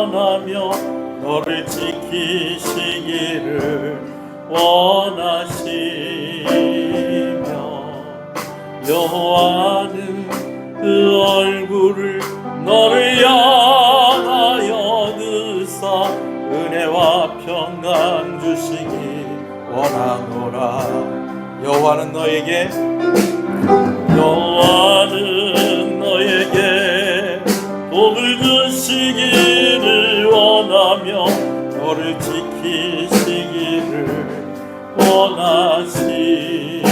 원하며 너를 지키시기를 원하시며 여호와는 그 얼굴을 너를 향하여 드사 은혜와 평강 주시기 원하노라. 여호와는 너에게 복을 주시기를 원하며 너를 지키시기를 원하시며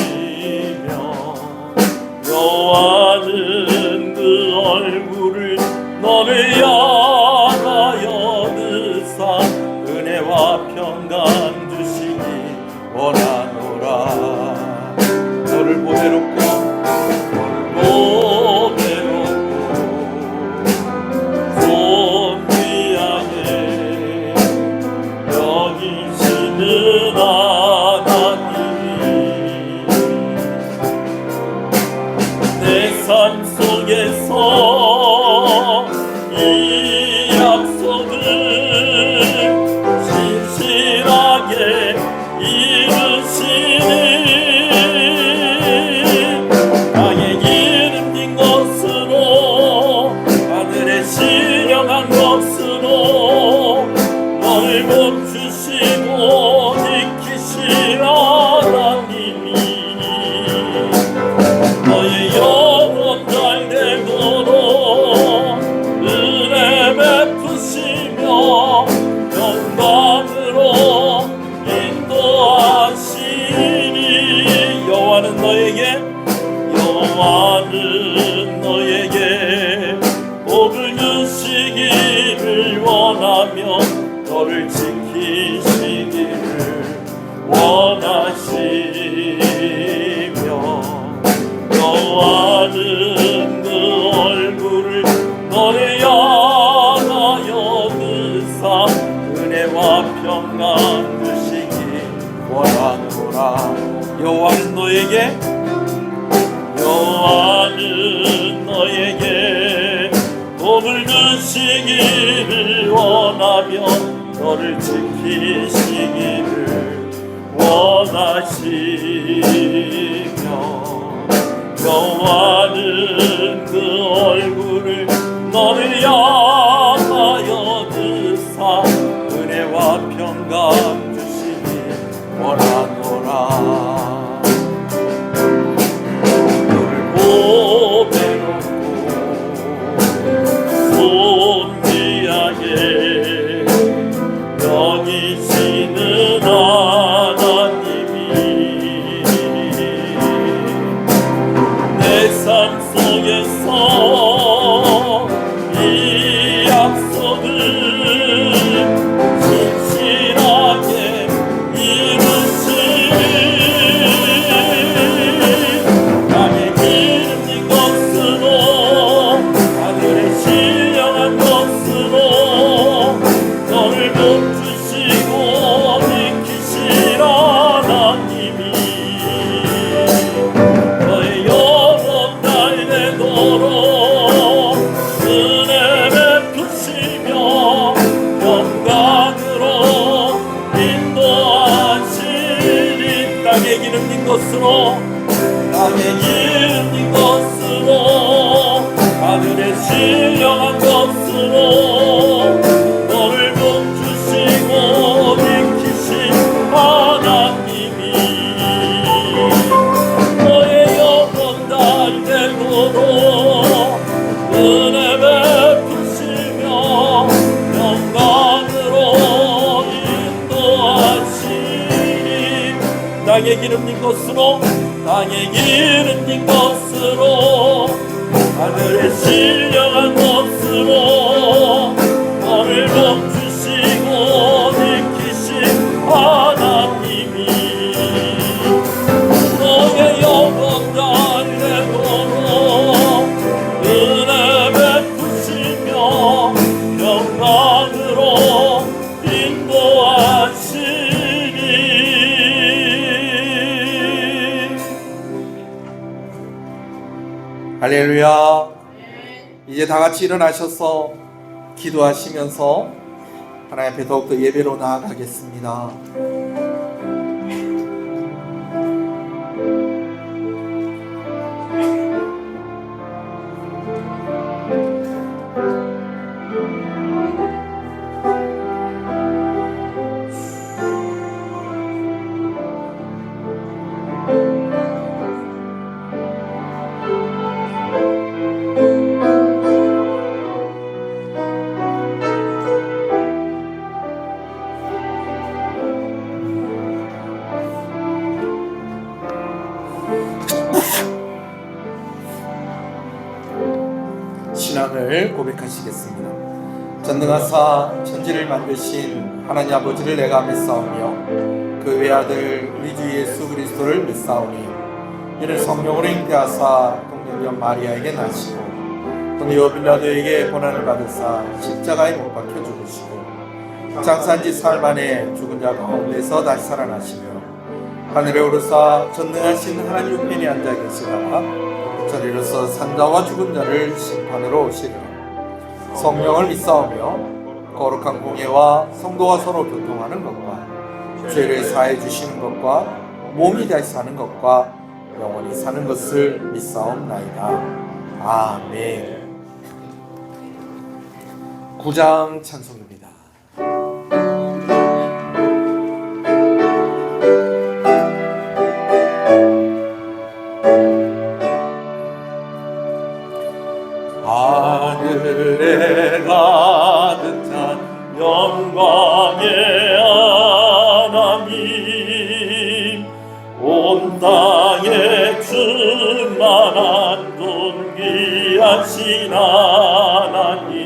여호와는 그 얼굴을 너를 향하여 드사 은혜와 평강 주시기 원하노라. 너를 보배롭고 존귀하게 여기시는 하나님, 내 삶 속에서 이 약속을 신실하게 이루시니 나의 기름 진 것으로 하늘에 신령한 것으로 너를 멈추시고 지키시라. 하나님이 너의 영혼 잘 되도록 은혜 베푸시며 영광으로 인도하시니 여호와는 너에게 복을 주시기를 원하며 너를 지키시기를 원하시며 여호와는 그 얼굴을 너를 향하여 드사 은혜와 평강 주시기 원하노라. 여호와는 너에게 복을 주시기를 원하며 너를 지키시기를 원하시며 여호와는 그 얼굴을 너를 향하여 드사 은혜와 평강 주시기 원하노라. 존귀하게 여기시는 하나님이 내 삶 속에서 이 약속을 신실하게 이루시니 나의 기름 진 것으로 하늘의 신령한 것으로 너를 멈추시고 지키시라. 하나님이 너의 영혼 잘 되도록 은혜 베푸시며 영광으로 인도하시니 땅에 기름 진 것으로 하늘의 신령한 것으로 너를 멈추시고 지키신 하나님이 너의 영혼 잘 되도록 은혜 베푸시며 영광으로 인도하시니 땅에 기름 진 것으로 하늘의 신령한 것으로 너를 멈추시고 지키신 하나님이 너의 영혼 잘 되도록 은혜 베푸시며 영광으로 인도하시니 할렐루야. 이제 다 같이 일어나셔서 기도하시면서 하나님 앞에 더욱더 예배로 나아가겠습니다. 신앙을 고백하시겠습니다. 전능하사 천지를 만드신 하나님 아버지를 내가 믿사오며 그 외아들 우리 주 예수 그리스도를 믿사오니 이를 성령으로 잉태하사 동정녀 마리아에게 나시고 동요 빌라도에게 고난을 받으사 십자가에 못 박혀 죽으시고 장사한 지 사흘 만에 죽은 자 가운데서 다시 살아나시며 하늘에 오르사 전능하신 하나님 우편에 앉아 계시다가 저리로서 산자와 죽은 자를 심판으로 오시리라. 성령을 믿사오며 거룩한 공예와 성도가 서로 교통하는 것과 죄를 사해 주시는 것과 몸이 다시 사는 것과 영원히 사는 것을 믿사옵나이다. 아멘. 9장 찬송입니다. 하늘에 가득 찬 영광의 하나님, 온 땅에 충만한 존귀하신 하나님,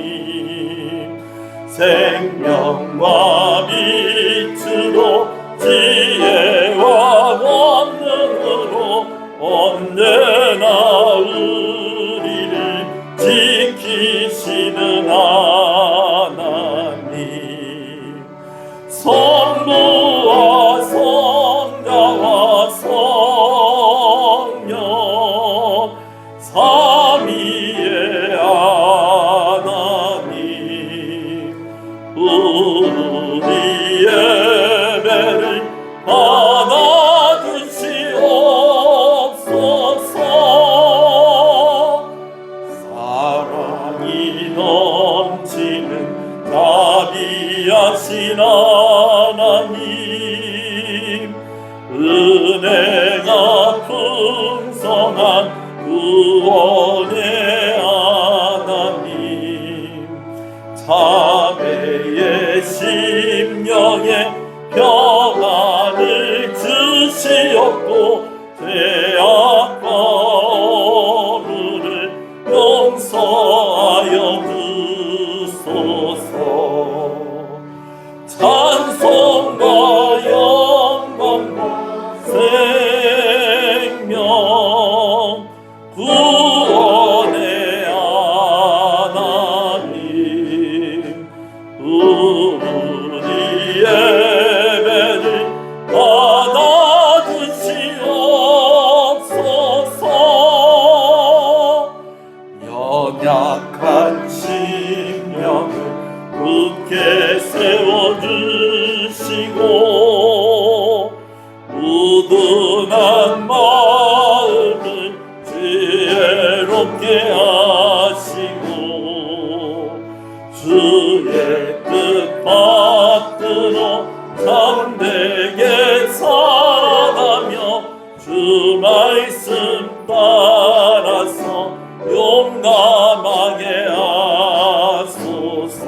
생명과 빛으로 지혜와 권능으로 언제나 우리를 지키시는 하나님, 성부와 성자와 성령 삼위의 하나님, 우리 예배를 받아주시옵소서. 사랑이 넘치는 자비하신 하나님, 은혜가 풍성한 구원의 하나님, 자매의 심령에 평안을 주시옵고 죄악과 어루를 용서하여 주소서. 찬송과 영광과 생명 구원의 하나님, 우리 예배를 받아주시옵소서. 연약한 심령을 굳게 세워주시고 우둔한 마음을 지혜롭게 하시고 주의 뜻 받들어 참되게 살아가며 주 말씀 따라서 용감하게 하소서.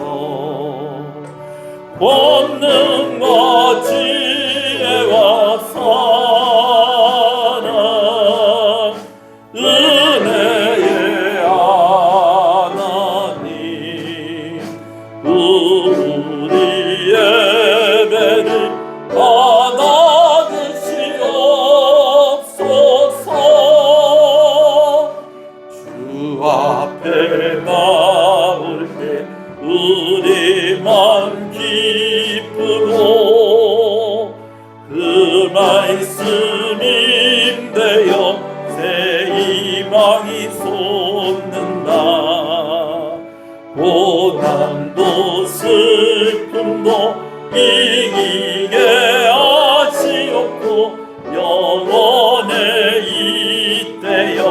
권능과 지혜와 사랑 은혜의 하나님, 우리 예배를 받아주시옵소서. 주 앞에 나올 때 우리 맘 기쁘고 그 말씀 임되어 새 희망이 솟는다. 고난 슬픔도 이기게 하시옵고 영원에 이때여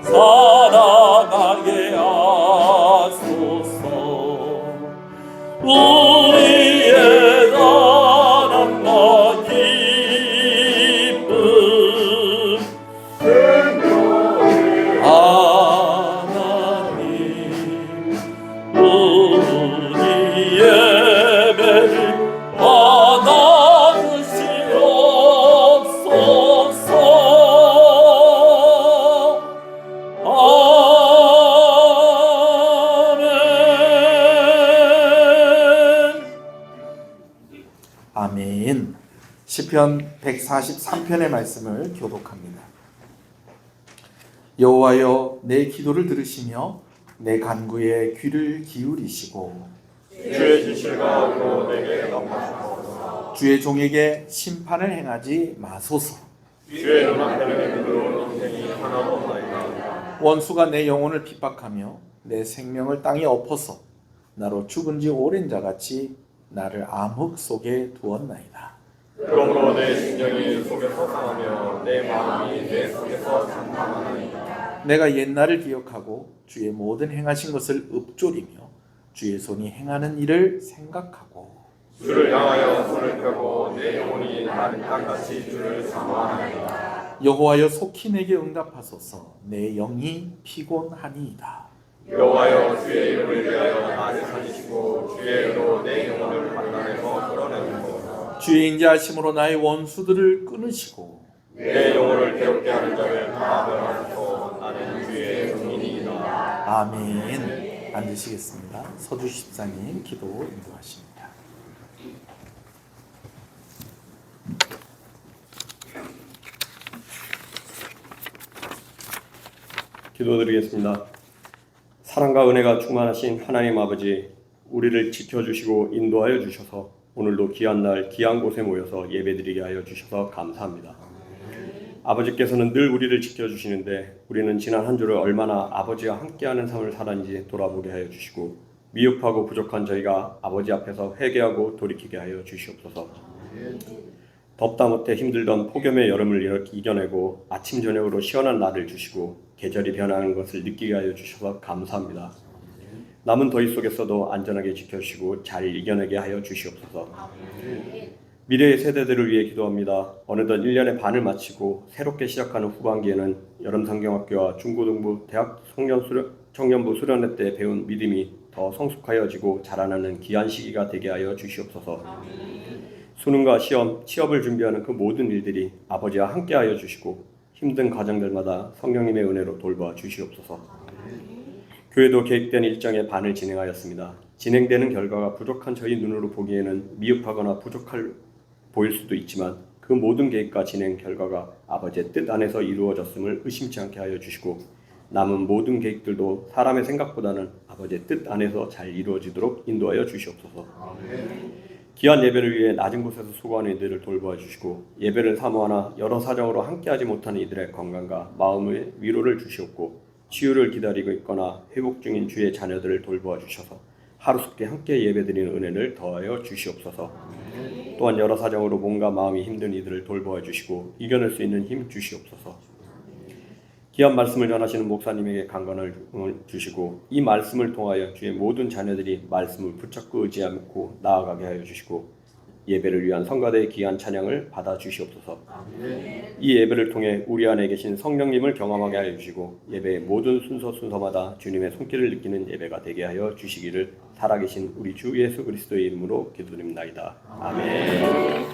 살아가게 하소서. 우리의 사랑과 기쁨 하나님 우리 예배를 받아주시옵소서. 아멘. 시편 143편의 말씀을 교독합니다. 여호와여 내 기도를 들으시며 내 간구에 귀를 기울이시고 주의 지시가 로 내게 넘하소서. 주의 종에게 심판을 행하지 마소서. 주의 눈앞에는 그로 인생이 하나도 없나이다. 원수가 내 영혼을 핍박하며 내 생명을 땅에 엎어서 나로 죽은 지 오랜 자같이 나를 암흑 속에 두었나이다. 그러므로 내 심령이 속에서 상하며 내 마음이 내 속에서 장담하나이다. 내가 옛날을 기억하고 주의 모든 행하신 것을 읊조리며 주의 손이 행하는 일을 생각하고 주를 향하여 손을 펴고 내 영혼이 마른 땅같이 주를 사모하나이다. 여호와여 속히 내게 응답하소서. 내 영이 피곤하니이다. 여호와여 주의 이름을 위하여 나를 살리시고 주의 의로 내 영혼을 환난에서 끌어내소서. 주의 인자하심으로 나의 원수들을 끊으시고 내 영혼을 괴롭게 하는 자를 다 멸하소서. 나는 주의 증인이다. 아멘. 앉으시겠습니다. 서주 십사님 기도 인도하십니다. 기도드리겠습니다. 사랑과 은혜가 충만하신 하나님 아버지, 우리를 지켜주시고 인도하여 주셔서 오늘도 귀한 날 귀한 곳에 모여서 예배드리게 하여 주셔서 감사합니다. 아버지께서는 늘 우리를 지켜주시는데 우리는 지난 한 주를 얼마나 아버지와 함께하는 삶을 살았는지 돌아보게 하여 주시고 미흡하고 부족한 저희가 아버지 앞에서 회개하고 돌이키게 하여 주시옵소서. 덥다 못해 힘들던 폭염의 여름을 이렇게 이겨내고 아침 저녁으로 시원한 날을 주시고 계절이 변하는 것을 느끼게 하여 주셔서 감사합니다. 남은 더위 속에서도 안전하게 지켜주시고 잘 이겨내게 하여 주시옵소서. 미래의 세대들을 위해 기도합니다. 어느덧 1년의 반을 마치고 새롭게 시작하는 후반기에는 여름상경학교와 중고등부, 대학 청년부 수련회 때 배운 믿음이 더 성숙하여지고 자라나는 귀한 시기가 되게 하여 주시옵소서. 수능과 시험, 취업을 준비하는 그 모든 일들이 아버지와 함께하여 주시고 힘든 가정들마다 성령님의 은혜로 돌봐 주시옵소서. 교회도 계획된 일정의 반을 진행하였습니다. 진행되는 결과가 부족한 저희 눈으로 보기에는 미흡하거나 보일 수도 있지만 그 모든 계획과 진행 결과가 아버지의 뜻 안에서 이루어졌음을 의심치 않게 하여 주시고 남은 모든 계획들도 사람의 생각보다는 아버지의 뜻 안에서 잘 이루어지도록 인도하여 주시옵소서. 귀한 예배를 위해 낮은 곳에서 수고하는 이들을 돌보아 주시고 예배를 사모하나 여러 사정으로 함께하지 못하는 이들의 건강과 마음의 위로를 주시옵고 치유를 기다리고 있거나 회복 중인 주의 자녀들을 돌보아 주셔서 하루속히 함께 예배드리는 은혜를 더하여 주시옵소서. 또한 여러 사정으로 몸과 마음이 힘든 이들을 돌보아 주시고 이겨낼 수 있는 힘 주시옵소서. 귀한 말씀을 전하시는 목사님에게 강건을 주시고 이 말씀을 통하여 주의 모든 자녀들이 말씀을 붙잡고 의지하고 나아가게 하여 주시고 예배를 위한 성가대의 귀한 찬양을 받아 주시옵소서. 이 예배를 통해 우리 안에 계신 성령님을 경험하게 하여 주시고 예배의 모든 순서마다 주님의 손길을 느끼는 예배가 되게 하여 주시기를 살아계신 우리 주 예수 그리스도의 이름으로 기도드립니다. 아멘.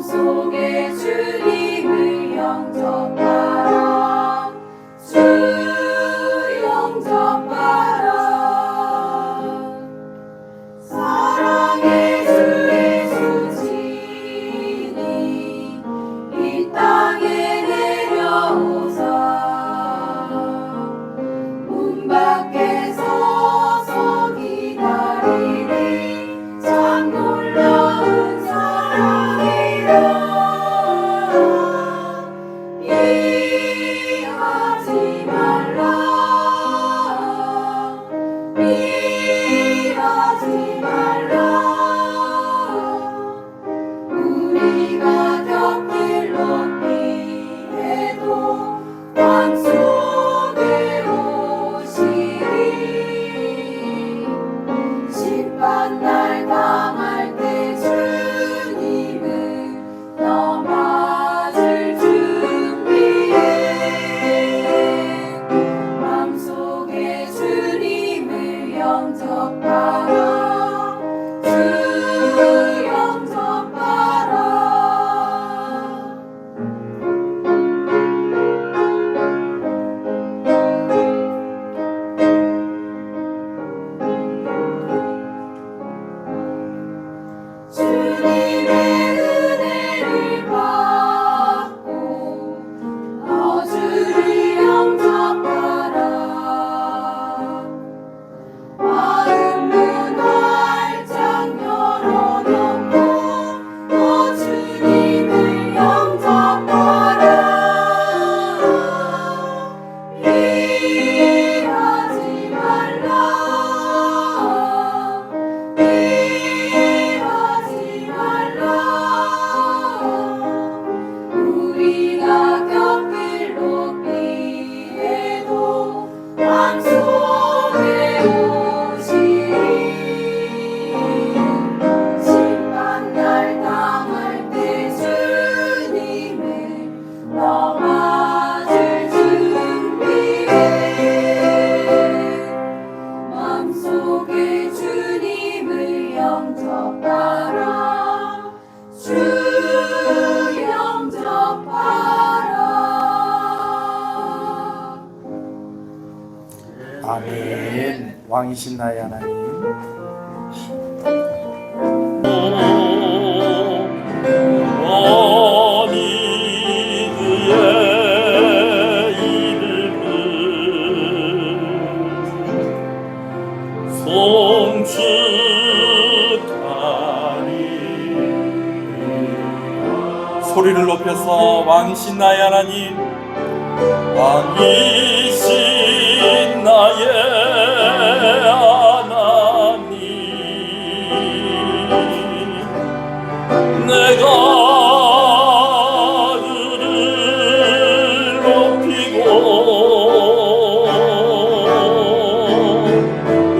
맘속에 주님을 영접하라 주 영접하라 사랑의 주 예수 지니 이 땅에 내려오사 문 밖에 서서 기다리니 참 놀라운 사랑이라 미하지 말라 미하지 말라 우리가 겪길 높이 해도 땅 속에 오시리 심판날 당할 때 주님을 너 맞을 준비해 맘속에 주님을 영접하라 주 영접하라 주님의 은혜를 받고 너 주를 영접하라 마음 문 활짝 열어놓고 너 주님을 영접하라 피하지 말라 피하지 말라 우리가 겪길 높이 해도 땅 속에 오시리 심판날 당할 때 주님을 너 맞을 준비해 맘속에 주님을 영접하라 주 영접하라 아멘. 왕이신 나의 하나님, 어린이의 이름을 송축하리 소리를 높여서 왕이신 나의 하나님, 왕이신 나의 하나님 내가 그를 높이고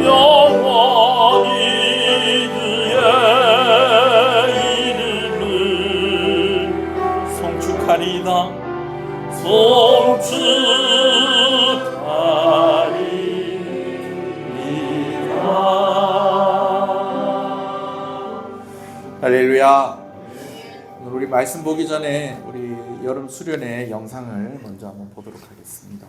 영원히 그의 이름을 송축하리이다. 할렐루야. 오늘 우리 말씀 보기 전에 우리 여름 수련회 영상을 먼저 한번 보도록 하겠습니다.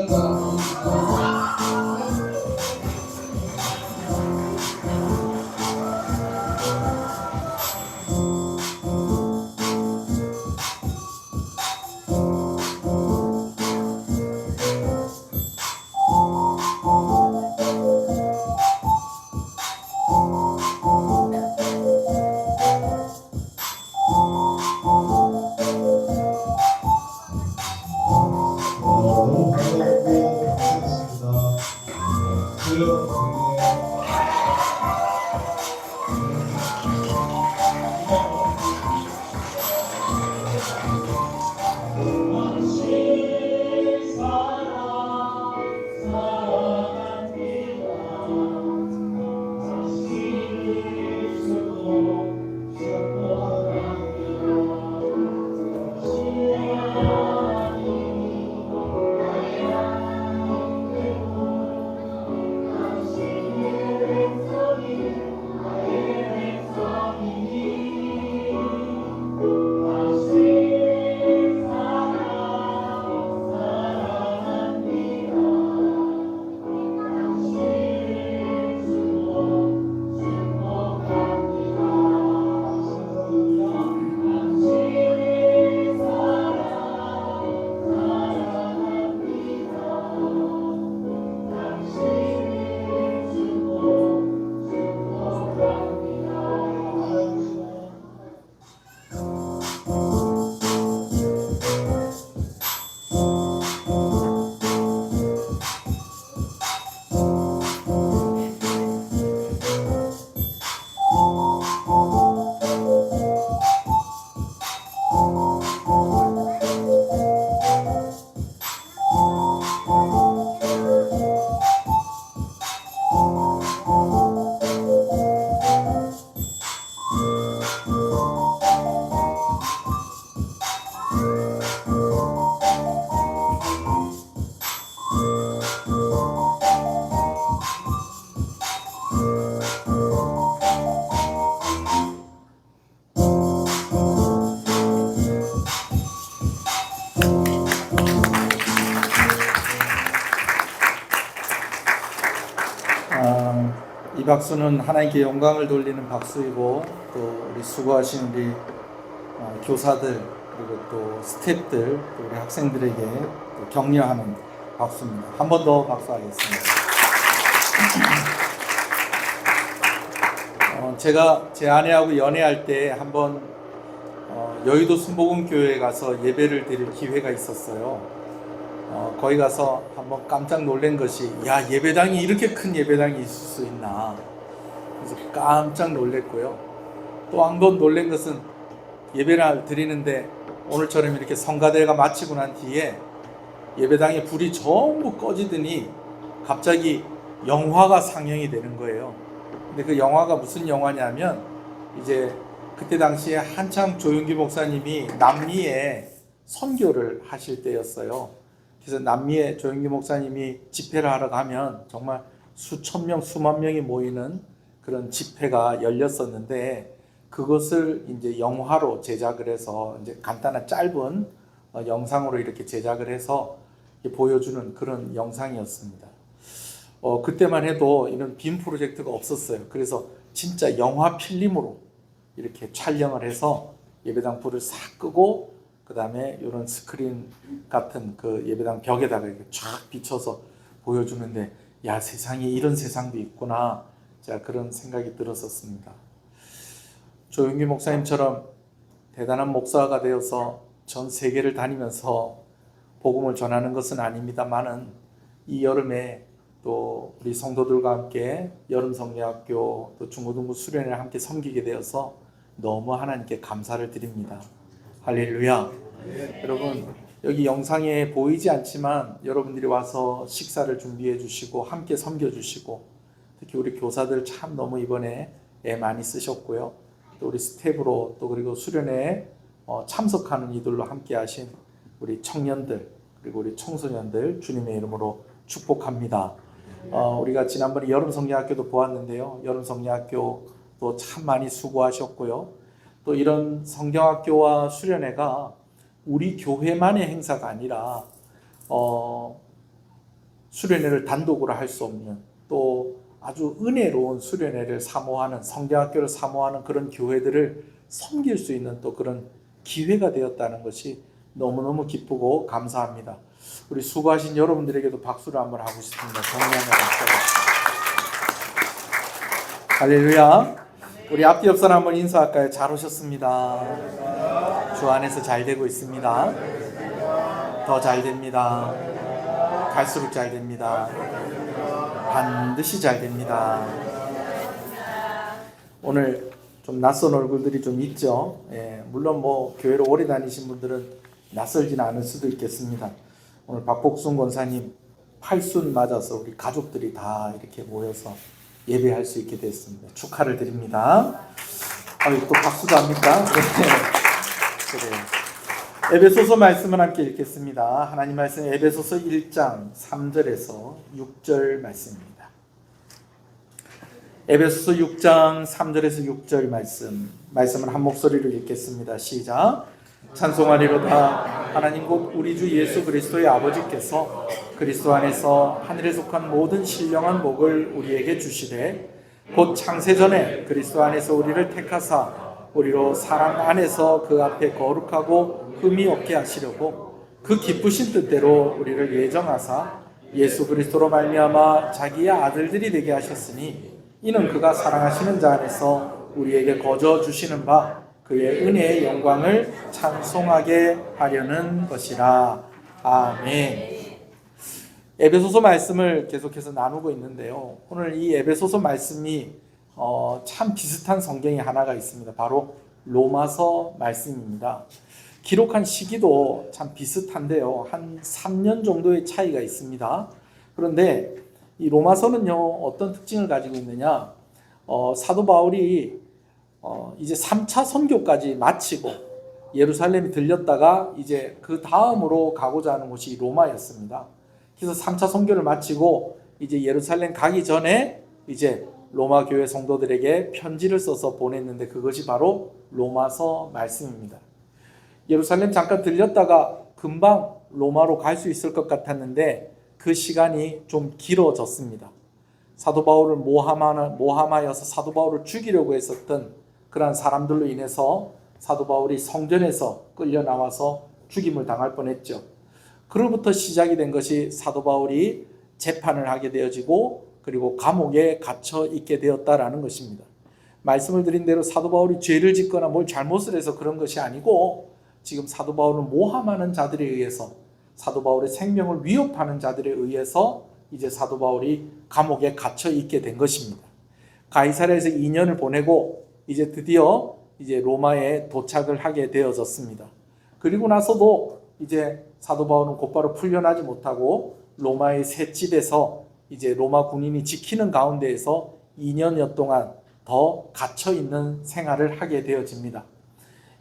너무 반갑고 감사했습니다. 이 박수는 하나님께 영광을 돌리는 박수이고 또 우리 수고하신 우리 교사들 그리고 또 스태프들 또 우리 학생들에게 또 격려하는 박수입니다. 한 번 더 박수하겠습니다. 제가 제 아내하고 연애할 때 한번 여의도 순복음교회에 가서 예배를 드릴 기회가 있었어요. 거기 가서 한번 깜짝 놀란 것이 야, 예배당이 이렇게 큰 예배당이 있을 수 있나. 그래서 깜짝 놀랐고요. 또 한 번 놀란 것은 예배를 드리는데 오늘처럼 이렇게 성가대가 마치고 난 뒤에 예배당에 불이 전부 꺼지더니 갑자기 영화가 상영이 되는 거예요. 근데 그 영화가 무슨 영화냐면 이제 그때 당시에 한참 조용기 목사님이 남미에 선교를 하실 때였어요. 그래서 남미에 조용기 목사님이 집회를 하러 가면 정말 수천 명, 수만 명이 모이는 그런 집회가 열렸었는데 그것을 이제 영화로 제작을 해서 이제 간단한 짧은 영상으로 이렇게 제작을 해서 보여주는 그런 영상이었습니다. 그때만 해도 이런 빔 프로젝트가 없었어요. 그래서 진짜 영화 필름으로 이렇게 촬영을 해서 예배당 불을 싹 끄고 그 다음에 이런 스크린 같은 그 예배당 벽에다가 이렇게 쫙 비춰서 보여주는데 야, 세상에 이런 세상도 있구나. 제가 그런 생각이 들었었습니다. 조용기 목사님처럼 대단한 목사가 되어서 전 세계를 다니면서 복음을 전하는 것은 아닙니다만은 이 여름에 또 우리 성도들과 함께 여름성례학교 또 중고등부 수련회를 함께 섬기게 되어서 너무 하나님께 감사를 드립니다. 할렐루야. 여러분 여기 영상에 보이지 않지만 여러분들이 와서 식사를 준비해 주시고 함께 섬겨 주시고 특히 우리 교사들 참 너무 이번에 애 많이 쓰셨고요. 또 우리 스텝으로 또 그리고 수련회에 참석하는 이들로 함께 하신 우리 청년들 그리고 우리 청소년들 주님의 이름으로 축복합니다. 우리가 지난번에 여름성례학교도 보았는데요. 여름성례학교도 참 많이 수고하셨고요. 또 이런 성경학교와 수련회가 우리 교회만의 행사가 아니라 수련회를 단독으로 할 수 없는 또 아주 은혜로운 수련회를 사모하는 성경학교를 사모하는 그런 교회들을 섬길 수 있는 또 그런 기회가 되었다는 것이 너무너무 기쁘고 감사합니다. 우리 수고하신 여러분들에게도 박수를 한번 하고 싶습니다. 정리하는 박수. 할렐루야. 우리 앞뒤 옆사람 한번 인사할까요? 잘 오셨습니다. 주 안에서 잘 되고 있습니다. 더 잘 됩니다. 갈수록 잘 됩니다. 반드시 잘 됩니다. 오늘 좀 낯선 얼굴들이 좀 있죠. 물론 뭐 교회로 오래 다니신 분들은 낯설지는 않을 수도 있겠습니다. 오늘 박복순 권사님 8순 맞아서 우리 가족들이 다 이렇게 모여서 예배할 수 있게 됐습니다. 축하를 드립니다. 또 박수도 합니까? 네. 그래요. 에베소서 말씀을 함께 읽겠습니다. 하나님 말씀 에베소서 1장 3절에서 6절 말씀입니다. 에베소서 6장 3절에서 6절 말씀을 한 목소리로 읽겠습니다. 시작. 찬송하리로다. 하나님 곧 우리 주 예수 그리스도의 아버지께서 그리스도 안에서 하늘에 속한 모든 신령한 복을 우리에게 주시되 곧 창세전에 그리스도 안에서 우리를 택하사 우리로 사랑 안에서 그 앞에 거룩하고 흠이 없게 하시려고 그 기쁘신 뜻대로 우리를 예정하사 예수 그리스도로 말미암아 자기의 아들들이 되게 하셨으니 이는 그가 사랑하시는 자 안에서 우리에게 거저 주시는 바 그의 은혜의 영광을 찬송하게 하려는 것이라. 아멘. 에베소서 말씀을 계속해서 나누고 있는데요. 오늘 이 에베소서 말씀이 참 비슷한 성경이 하나가 있습니다. 바로 로마서 말씀입니다. 기록한 시기도 참 비슷한데요. 한 3년 정도의 차이가 있습니다. 그런데 이 로마서는요, 어떤 특징을 가지고 있느냐? 사도 바울이 이제 3차 선교까지 마치고 예루살렘에 들렸다가 이제 그 다음으로 가고자 하는 곳이 로마였습니다. 그래서 3차 선교를 마치고 이제 예루살렘 가기 전에 이제 로마 교회 성도들에게 편지를 써서 보냈는데 그것이 바로 로마서 말씀입니다. 예루살렘 잠깐 들렸다가 금방 로마로 갈 수 있을 것 같았는데 그 시간이 좀 길어졌습니다. 사도 바울을 모함하여서 사도 바울을 죽이려고 했었던 그러한 사람들로 인해서 사도 바울이 성전에서 끌려 나와서 죽임을 당할 뻔했죠. 그로부터 시작이 된 것이 사도 바울이 재판을 하게 되어지고 그리고 감옥에 갇혀 있게 되었다라는 것입니다. 말씀을 드린 대로 사도 바울이 죄를 짓거나 뭘 잘못을 해서 그런 것이 아니고 지금 사도 바울을 모함하는 자들에 의해서 사도 바울의 생명을 위협하는 자들에 의해서 이제 사도 바울이 감옥에 갇혀 있게 된 것입니다. 가이사랴에서 2년을 보내고 이제 드디어 이제 로마에 도착을 하게 되어졌습니다. 그리고 나서도 이제 사도 바울은 곧바로 풀려나지 못하고 로마의 셋집에서 이제 로마 군인이 지키는 가운데에서 2년여 동안 더 갇혀 있는 생활을 하게 되어집니다.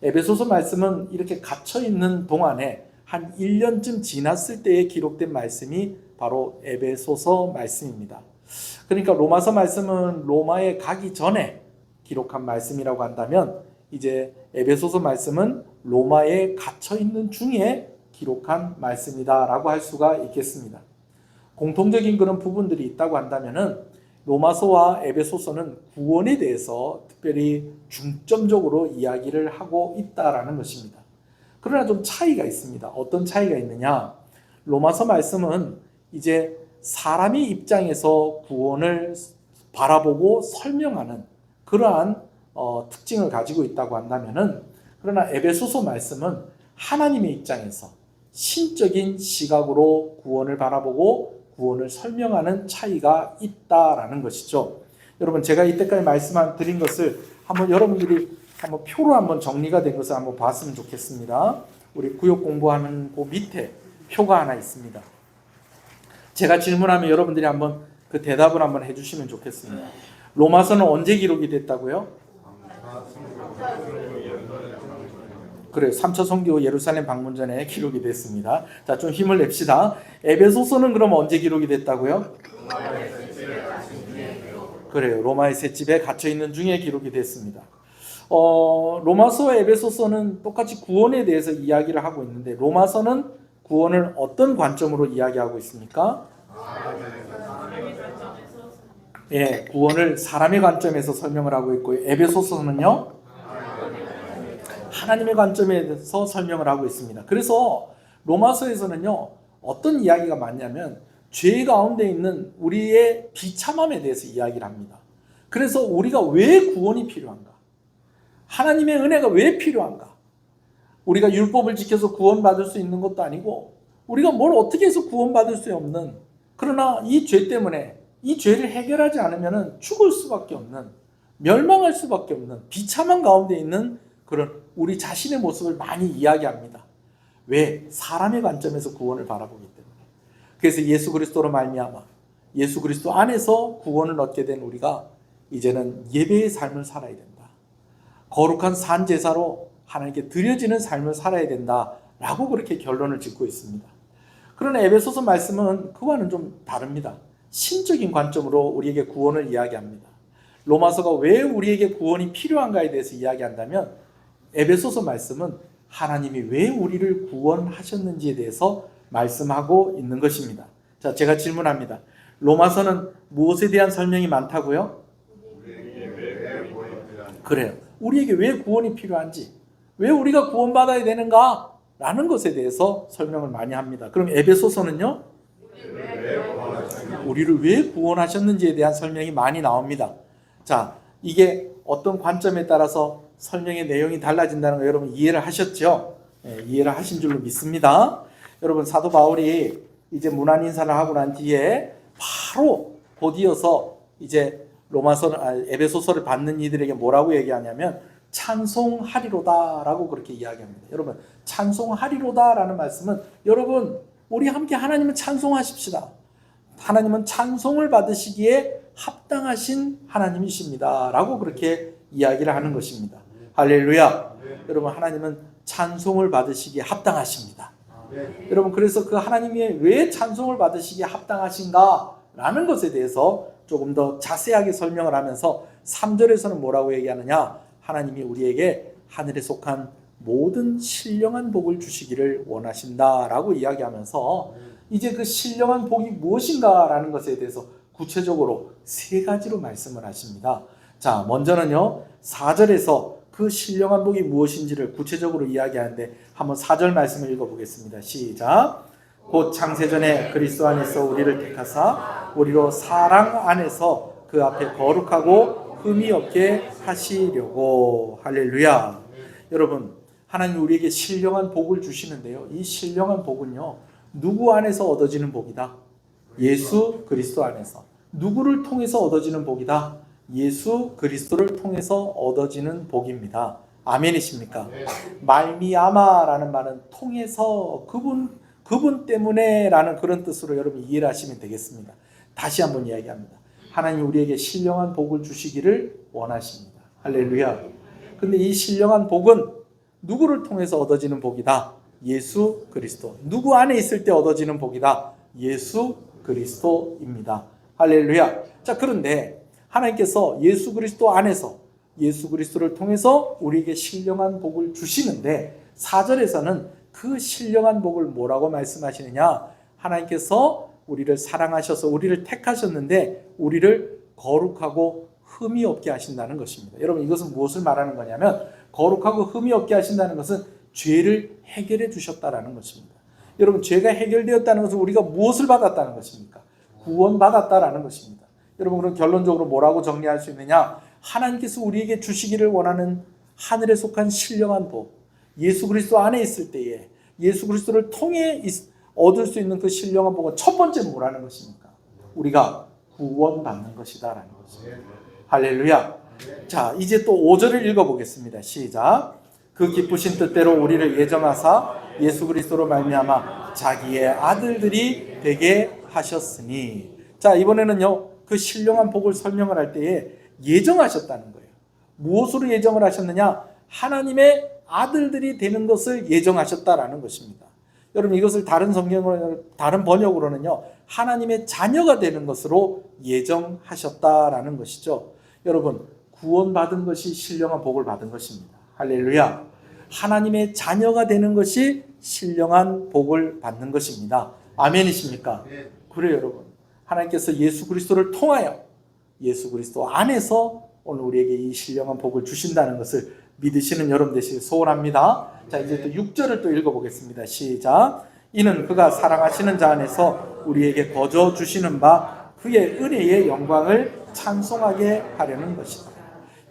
에베소서 말씀은 이렇게 갇혀 있는 동안에 한 1년쯤 지났을 때에 기록된 말씀이 바로 에베소서 말씀입니다. 그러니까 로마서 말씀은 로마에 가기 전에 기록한 말씀이라고 한다면 이제 에베소서 말씀은 로마에 갇혀 있는 중에 기록한 말씀이다라고 할 수가 있겠습니다. 공통적인 그런 부분들이 있다고 한다면은 로마서와 에베소서는 구원에 대해서 특별히 중점적으로 이야기를 하고 있다라는 것입니다. 그러나 좀 차이가 있습니다. 어떤 차이가 있느냐? 로마서 말씀은 이제 사람의 입장에서 구원을 바라보고 설명하는 그러한 특징을 가지고 있다고 한다면은 그러나 에베소서 말씀은 하나님의 입장에서 신적인 시각으로 구원을 바라보고 구원을 설명하는 차이가 있다라는 것이죠. 여러분 제가 이때까지 말씀드린 것을 한번 여러분들이 한번 표로 한번 정리가 된 것을 한번 봤으면 좋겠습니다. 우리 구역 공부하는 그 밑에 표가 하나 있습니다. 제가 질문하면 여러분들이 한번 그 대답을 한번 해주시면 좋겠습니다. 로마서는 언제 기록이 됐다고요? 그래요. 3차 선교 예루살렘 방문 전에 기록이 됐습니다. 자, 좀 힘을 냅시다. 에베소서는 그럼 언제 기록이 됐다고요? 그래요. 로마의 셋집에 갇혀 있는 중에 기록이 됐습니다. 로마서와 에베소서는 똑같이 구원에 대해서 이야기를 하고 있는데 로마서는 구원을 어떤 관점으로 이야기하고 있습니까? 예, 구원을 사람의 관점에서 설명을 하고 있고 에베소서는요 하나님의 관점에서 설명을 하고 있습니다. 그래서 로마서에서는요 어떤 이야기가 많냐면 죄 가운데 있는 우리의 비참함에 대해서 이야기를 합니다. 그래서 우리가 왜 구원이 필요한가? 하나님의 은혜가 왜 필요한가? 우리가 율법을 지켜서 구원받을 수 있는 것도 아니고 우리가 뭘 어떻게 해서 구원받을 수 없는, 그러나 이 죄 때문에 이 죄를 해결하지 않으면 죽을 수밖에 없는, 멸망할 수밖에 없는 비참한 가운데 있는 그런 우리 자신의 모습을 많이 이야기합니다. 왜? 사람의 관점에서 구원을 바라보기 때문에. 그래서 예수 그리스도로 말미암아 예수 그리스도 안에서 구원을 얻게 된 우리가 이제는 예배의 삶을 살아야 된다. 거룩한 산 제사로 하나님께 드려지는 삶을 살아야 된다라고 그렇게 결론을 짓고 있습니다. 그러나 에베소서 말씀은 그와는 좀 다릅니다. 신적인 관점으로 우리에게 구원을 이야기합니다. 로마서가 왜 우리에게 구원이 필요한가에 대해서 이야기한다면 에베소서 말씀은 하나님이 왜 우리를 구원하셨는지에 대해서 말씀하고 있는 것입니다. 자, 제가 질문합니다. 로마서는 무엇에 대한 설명이 많다고요? 그래요. 우리에게 왜 구원이 필요한지, 왜 우리가 구원받아야 되는가? 라는 것에 대해서 설명을 많이 합니다. 그럼 에베소서는요? 우리를 왜 구원하셨는지에 대한 설명이 많이 나옵니다. 자, 이게 어떤 관점에 따라서 설명의 내용이 달라진다는 거 여러분 이해를 하셨죠? 네, 이해를 하신 줄로 믿습니다. 여러분 사도 바울이 이제 문안 인사를 하고 난 뒤에 바로 곧이어서 이제 에베소서를 받는 이들에게 뭐라고 얘기하냐면 찬송하리로다라고 그렇게 이야기합니다. 여러분 찬송하리로다라는 말씀은 여러분 우리 함께 하나님을 찬송하십시다. 하나님은 찬송을 받으시기에 합당하신 하나님이십니다 라고 그렇게 이야기를 하는 것입니다. 할렐루야. 여러분 하나님은 찬송을 받으시기에 합당하십니다. 여러분 그래서 그 하나님이 왜 찬송을 받으시기에 합당하신가 라는 것에 대해서 조금 더 자세하게 설명을 하면서 3절에서는 뭐라고 얘기하느냐, 하나님이 우리에게 하늘에 속한 모든 신령한 복을 주시기를 원하신다라고 이야기하면서 이제 그 신령한 복이 무엇인가라는 것에 대해서 구체적으로 3가지로 말씀을 하십니다. 자, 먼저는요 4절에서 그 신령한 복이 무엇인지를 구체적으로 이야기하는데 한번 4절 말씀을 읽어보겠습니다. 시작. 곧 창세전에 그리스도 안에서 우리를 택하사 우리로 사랑 안에서 그 앞에 거룩하고 흠이 없게 하시려고. 할렐루야. 여러분 하나님 우리에게 신령한 복을 주시는데요, 이 신령한 복은요 누구 안에서 얻어지는 복이다? 예수 그리스도 안에서. 누구를 통해서 얻어지는 복이다? 예수 그리스도를 통해서 얻어지는 복입니다. 아멘이십니까? 말미암아라는 말은 통해서, 그분 때문에 라는 그런 뜻으로 여러분 이해를 하시면 되겠습니다. 다시 한번 이야기합니다. 하나님 우리에게 신령한 복을 주시기를 원하십니다. 할렐루야. 근데 이 신령한 복은 누구를 통해서 얻어지는 복이다? 예수 그리스도. 누구 안에 있을 때 얻어지는 복이다? 예수 그리스도입니다. 할렐루야. 자, 그런데 하나님께서 예수 그리스도 안에서 예수 그리스도를 통해서 우리에게 신령한 복을 주시는데 4절에서는 그 신령한 복을 뭐라고 말씀하시느냐, 하나님께서 우리를 사랑하셔서 우리를 택하셨는데 우리를 거룩하고 흠이 없게 하신다는 것입니다. 여러분 이것은 무엇을 말하는 거냐면 거룩하고 흠이 없게 하신다는 것은 죄를 해결해 주셨다라는 것입니다. 여러분 죄가 해결되었다는 것은 우리가 무엇을 받았다는 것입니까? 구원받았다라는 것입니다. 여러분 그럼 결론적으로 뭐라고 정리할 수 있느냐, 하나님께서 우리에게 주시기를 원하는 하늘에 속한 신령한 복, 예수 그리스도 안에 있을 때에 예수 그리스도를 통해 얻을 수 있는 그 신령한 복은 첫 번째 뭐라는 것입니까? 우리가 구원받는 것이다라는 것입니다. 할렐루야. 자, 이제 또 5절을 읽어보겠습니다. 시작. 그 기쁘신 뜻대로 우리를 예정하사 예수 그리스도로 말미암아 자기의 아들들이 되게 하셨으니. 자, 이번에는요 그 신령한 복을 설명을 할 때에 예정하셨다는 거예요. 무엇으로 예정을 하셨느냐? 하나님의 아들들이 되는 것을 예정하셨다라는 것입니다. 여러분 이것을 다른 성경으로, 다른 번역으로는요 하나님의 자녀가 되는 것으로 예정하셨다라는 것이죠. 여러분 구원받은 것이 신령한 복을 받은 것입니다. 할렐루야. 하나님의 자녀가 되는 것이 신령한 복을 받는 것입니다. 아멘이십니까? 그래요, 여러분. 하나님께서 예수 그리스도를 통하여 예수 그리스도 안에서 오늘 우리에게 이 신령한 복을 주신다는 것을 믿으시는 여러분 되시길 소원합니다. 자, 이제 또 6절을 또 읽어보겠습니다. 시작. 이는 그가 사랑하시는 자 안에서 우리에게 거저 주시는 바 그의 은혜의 영광을 찬송하게 하려는 것이다.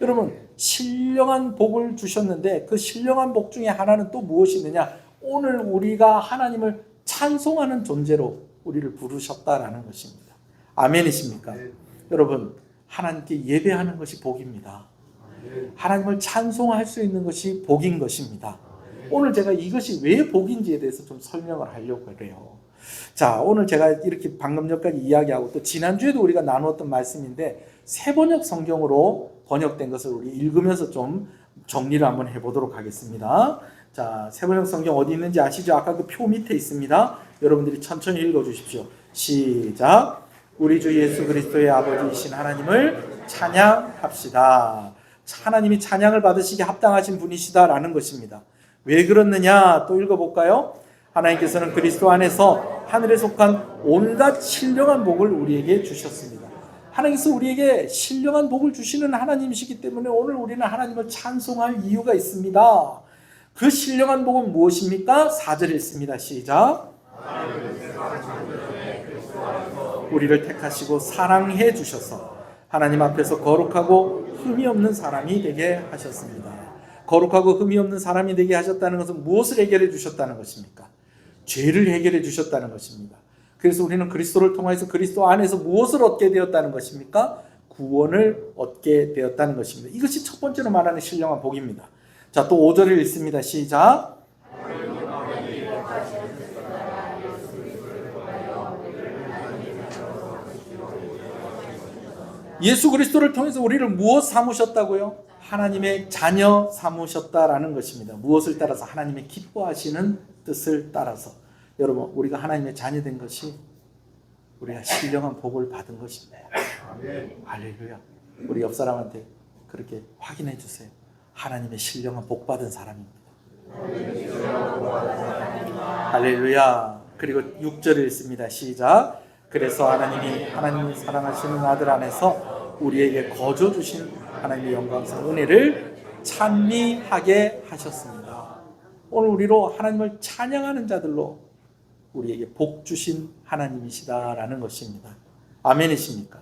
여러분, 신령한 복을 주셨는데 그 신령한 복 중에 하나는 또 무엇이 있느냐? 오늘 우리가 하나님을 찬송하는 존재로 우리를 부르셨다라는 것입니다. 아멘이십니까? 여러분, 하나님께 예배하는 것이 복입니다. 하나님을 찬송할 수 있는 것이 복인 것입니다. 오늘 제가 이것이 왜 복인지에 대해서 좀 설명을 하려고 그래요. 자, 오늘 제가 이렇게 방금 전까지 이야기하고 또 지난주에도 우리가 나누었던 말씀인데 세번역 성경으로 번역된 것을 우리 읽으면서 좀 정리를 한번 해보도록 하겠습니다. 자, 세번역 성경 어디 있는지 아시죠? 아까 그 표 밑에 있습니다. 여러분들이 천천히 읽어주십시오. 시작. 우리 주 예수 그리스도의 아버지이신 하나님을 찬양합시다. 하나님이 찬양을 받으시기에 합당하신 분이시다라는 것입니다. 왜 그렇느냐? 또 읽어볼까요? 하나님께서는 그리스도 안에서 하늘에 속한 온갖 신령한 복을 우리에게 주셨습니다. 하나님께서 우리에게 신령한 복을 주시는 하나님이시기 때문에 오늘 우리는 하나님을 찬송할 이유가 있습니다. 그 신령한 복은 무엇입니까? 4절 읽습니다. 시작. 우리를 택하시고 사랑해 주셔서 하나님 앞에서 거룩하고 흠이 없는 사람이 되게 하셨습니다. 거룩하고 흠이 없는 사람이 되게 하셨다는 것은 무엇을 해결해 주셨다는 것입니까? 죄를 해결해 주셨다는 것입니다. 그래서 우리는 그리스도를 통해서 그리스도 안에서 무엇을 얻게 되었다는 것입니까? 구원을 얻게 되었다는 것입니다. 이것이 첫 번째로 말하는 신령한 복입니다. 자, 또 5절을 읽습니다. 시작. 예수 그리스도를 통해서 우리를 무엇 삼으셨다고요? 하나님의 자녀 삼으셨다라는 것입니다. 무엇을 따라서? 하나님의 기뻐하시는 뜻을 따라서. 여러분, 우리가 하나님의 자녀된 것이 우리가 신령한 복을 받은 것입니다. 할렐루야. 우리 옆 사람한테 그렇게 확인해 주세요. 하나님의 신령한 복 받은 사람입니다. 할렐루야. 그리고 6절을 읽습니다. 시작. 그래서 하나님이 사랑하시는 아들 안에서 우리에게 거저 주신 하나님의 영광스러운 은혜를 찬미하게 하셨습니다. 오늘 우리로 하나님을 찬양하는 자들로 우리에게 복 주신 하나님이시다라는 것입니다. 아멘이십니까?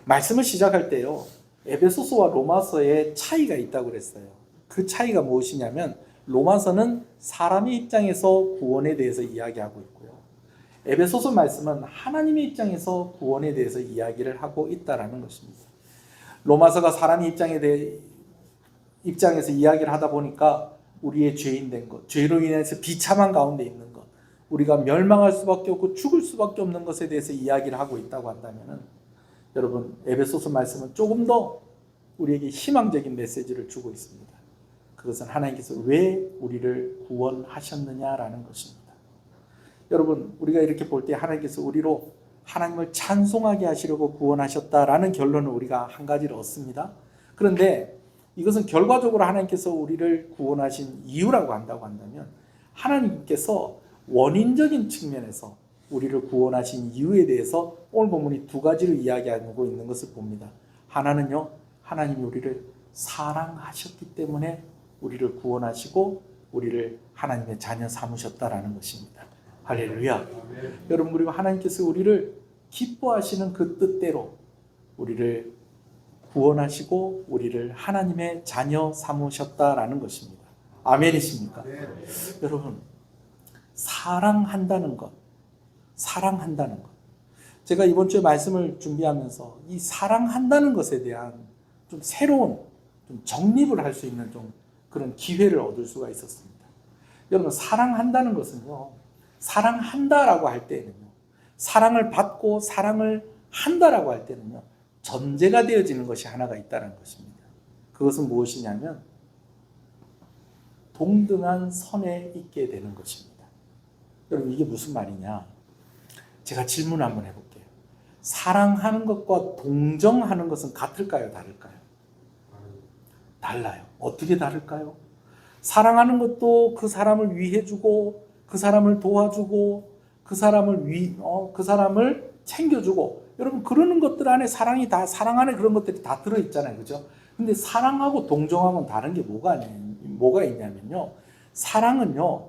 말씀을 시작할 때요, 에베소서와 로마서에 차이가 있다고 그랬어요. 그 차이가 무엇이냐면 로마서는 사람의 입장에서 구원에 대해서 이야기하고 있고요, 에베소서 말씀은 하나님의 입장에서 구원에 대해서 이야기를 하고 있다라는 것입니다. 로마서가 사람의 입장에서 이야기를 하다 보니까 우리의 죄인 된 것, 죄로 인해서 비참한 가운데 있는 것, 우리가 멸망할 수밖에 없고 죽을 수밖에 없는 것에 대해서 이야기를 하고 있다고 한다면은, 여러분, 에베소서 말씀은 조금 더 우리에게 희망적인 메시지를 주고 있습니다. 그것은 하나님께서 왜 우리를 구원하셨느냐라는 것입니다. 여러분, 우리가 이렇게 볼 때 하나님께서 우리로 하나님을 찬송하게 하시려고 구원하셨다라는 결론을 우리가 한 가지를 얻습니다. 그런데 이것은 결과적으로 하나님께서 우리를 구원하신 이유라고 한다고 한다면, 하나님께서 원인적인 측면에서 우리를 구원하신 이유에 대해서 오늘 본문이 두 가지를 이야기하고 있는 것을 봅니다. 하나는요, 하나님이 우리를 사랑하셨기 때문에 우리를 구원하시고 우리를 하나님의 자녀 삼으셨다라는 것입니다. 할렐루야. 여러분, 그리고 하나님께서 우리를 기뻐하시는 그 뜻대로 우리를 구원하시고 우리를 하나님의 자녀 삼으셨다라는 것입니다. 아멘이십니까? 여러분, 사랑한다는 것. 제가 이번 주에 말씀을 준비하면서 이 사랑한다는 것에 대한 좀 새로운 좀 정립을 할 수 있는 좀 그런 기회를 얻을 수가 있었습니다. 여러분, 사랑한다는 것은요, 사랑한다라고 할 때는요, 사랑을 받고 사랑을 한다라고 할 때는요, 전제가 되어지는 것이 하나가 있다는 것입니다. 그것은 무엇이냐면 동등한 선에 있게 되는 것입니다. 여러분, 이게 무슨 말이냐? 제가 질문 한번 해볼게요. 사랑하는 것과 동정하는 것은 같을까요? 다를까요? 달라요. 어떻게 다를까요? 사랑하는 것도 그 사람을 위해주고, 그 사람을 도와주고, 그 사람을 챙겨주고, 여러분 그러는 것들 안에 사랑 안에 그런 것들이 다 들어있잖아요, 그죠? 근데 사랑하고 동정하고는 다른 게 뭐가 있냐면요, 사랑은요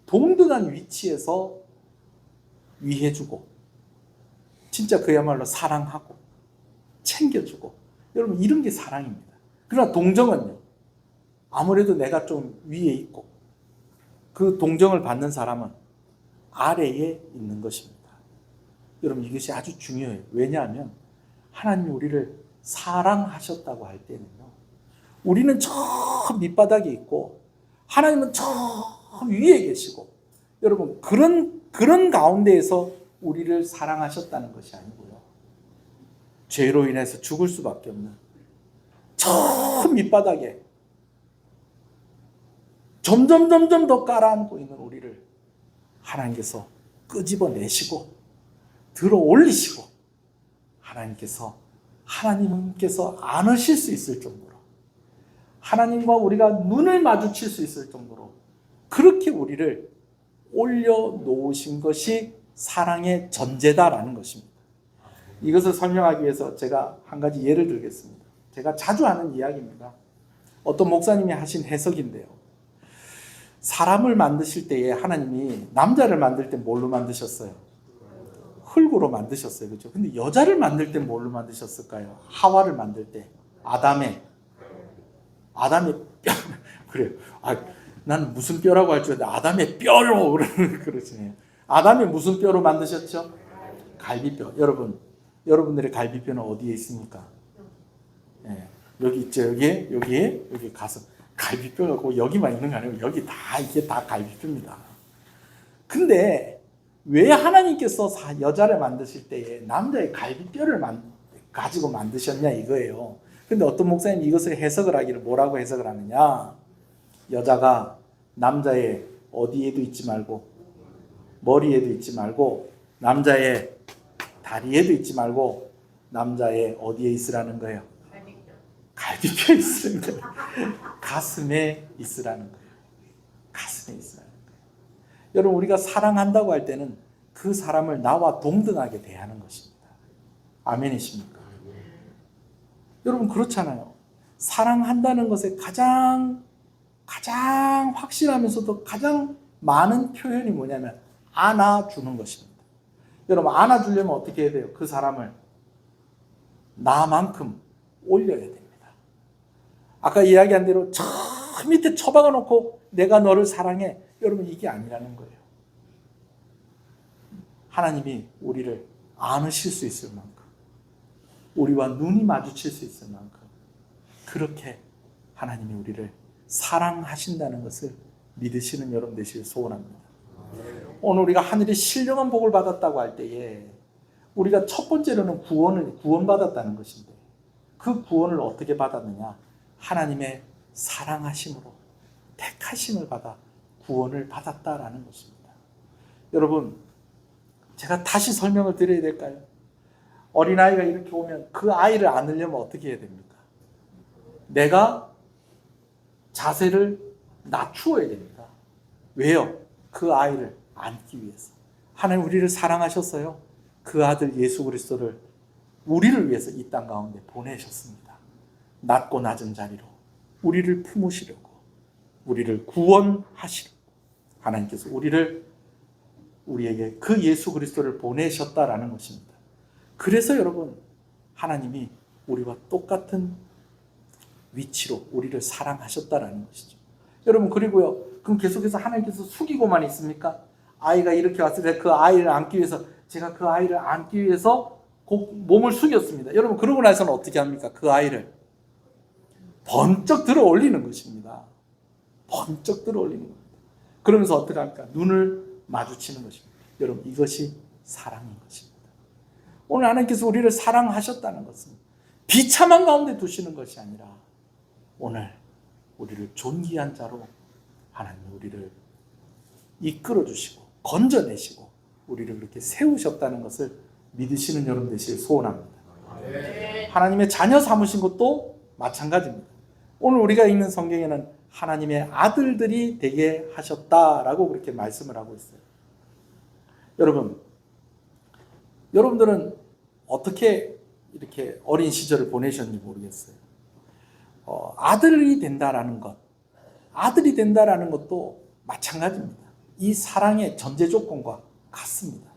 동등한 위치에서 위해주고, 진짜 그야말로 사랑하고 챙겨주고, 여러분 이런 게 사랑입니다. 그러나 동정은요, 아무래도 내가 좀 위에 있고 그 동정을 받는 사람은 아래에 있는 것입니다. 여러분 이것이 아주 중요해요. 왜냐하면 하나님이 우리를 사랑하셨다고 할 때는요, 우리는 저 밑바닥에 있고 하나님은 저 위에 계시고, 여러분 그런 가운데에서 우리를 사랑하셨다는 것이 아니고요, 죄로 인해서 죽을 수밖에 없는 저 밑바닥에 점점 더 깔아앉고 있는 우리를 하나님께서 끄집어내시고 들어 올리시고, 하나님께서 안으실 수 있을 정도로, 하나님과 우리가 눈을 마주칠 수 있을 정도로 그렇게 우리를 올려놓으신 것이 사랑의 전제다라는 것입니다. 이것을 설명하기 위해서 제가 한 가지 예를 들겠습니다. 제가 자주 하는 이야기입니다. 어떤 목사님이 하신 해석인데요, 사람을 만드실 때에 하나님이 남자를 만들 때 뭘로 만드셨어요? 흙으로 만드셨어요, 그렇죠? 근데 여자를 만들 때 뭘로 만드셨을까요? 하와를 만들 때 아담의 뼈. 그래요. 나는 무슨 뼈라고 할 줄 알았는데 아담의 뼈로 그러시네요. 아담이 무슨 뼈로 만드셨죠? 갈비뼈. 여러분들의 갈비뼈는 어디에 있습니까? 네, 여기 있죠. 여기 가슴. 갈비뼈가 여기만 있는 거 아니고 이게 다 갈비뼈입니다. 근데 왜 하나님께서 여자를 만드실 때에 남자의 갈비뼈를 가지고 만드셨냐 이거예요. 근데 어떤 목사님이 이것을 해석을 하기를 뭐라고 해석을 하느냐, 여자가 남자의 어디에도 있지 말고, 머리에도 있지 말고, 남자의 다리에도 있지 말고, 남자의 어디에 있으라는 거예요? 갈비뼈에 있으라는 거예요. 가슴에 있으라는 거예요. 가슴에 있으라는 거예요. 여러분 우리가 사랑한다고 할 때는 그 사람을 나와 동등하게 대하는 것입니다. 아멘이십니까? 여러분 그렇잖아요. 사랑한다는 것에 가장 확실하면서도 가장 많은 표현이 뭐냐면 안아주는 것입니다. 여러분 안아주려면 어떻게 해야 돼요? 그 사람을 나만큼 올려야 됩니다. 아까 이야기한 대로 저 밑에 처박아 놓고 내가 너를 사랑해, 여러분 이게 아니라는 거예요. 하나님이 우리를 안으실 수 있을 만큼, 우리와 눈이 마주칠 수 있을 만큼 그렇게 하나님이 우리를 사랑하신다는 것을 믿으시는 여러분 되시길 소원합니다. 오늘 우리가 하늘의 신령한 복을 받았다고 할 때에 우리가 첫 번째로는 구원받았다는 것인데, 그 구원을 어떻게 받았느냐? 하나님의 사랑하심으로 택하심을 받아 구원을 받았다라는 것입니다. 여러분 제가 다시 설명을 드려야 될까요? 어린아이가 이렇게 오면 그 아이를 안으려면 어떻게 해야 됩니까? 내가 자세를 낮추어야 됩니다. 왜요? 그 아이를 안기 위해서. 하나님 우리를 사랑하셨어요. 그 아들 예수 그리스도를 우리를 위해서 이 땅 가운데 보내셨습니다. 낮고 낮은 자리로 우리를 품으시려고, 우리를 구원하시려고 하나님께서 우리에게 그 예수 그리스도를 보내셨다라는 것입니다. 그래서 여러분 하나님이 우리와 똑같은 위치로 우리를 사랑하셨다라는 것이죠. 여러분 그리고요, 그럼 계속해서 하나님께서 숙이고만 있습니까? 아이가 이렇게 왔을 때 그 아이를 안기 위해서, 제가 그 아이를 안기 위해서 몸을 숙였습니다. 여러분 그러고 나서는 어떻게 합니까? 그 아이를 번쩍 들어 올리는 것입니다. 번쩍 들어 올리는 겁니다. 그러면서 어떻게 합니까? 눈을 마주치는 것입니다. 여러분 이것이 사랑인 것입니다. 오늘 하나님께서 우리를 사랑하셨다는 것은 비참한 가운데 두시는 것이 아니라 오늘 우리를 존귀한 자로 하나님이 우리를 이끌어 주시고 건져내시고 우리를 그렇게 세우셨다는 것을 믿으시는 여러분 되시길 소원합니다. 하나님의 자녀 삼으신 것도 마찬가지입니다. 오늘 우리가 읽는 성경에는 하나님의 아들들이 되게 하셨다라고 그렇게 말씀을 하고 있어요. 여러분들은 어떻게 이렇게 어린 시절을 보내셨는지 모르겠어요. 아들이 된다라는 것도 마찬가지입니다. 이 사랑의 전제 조건과 같습니다.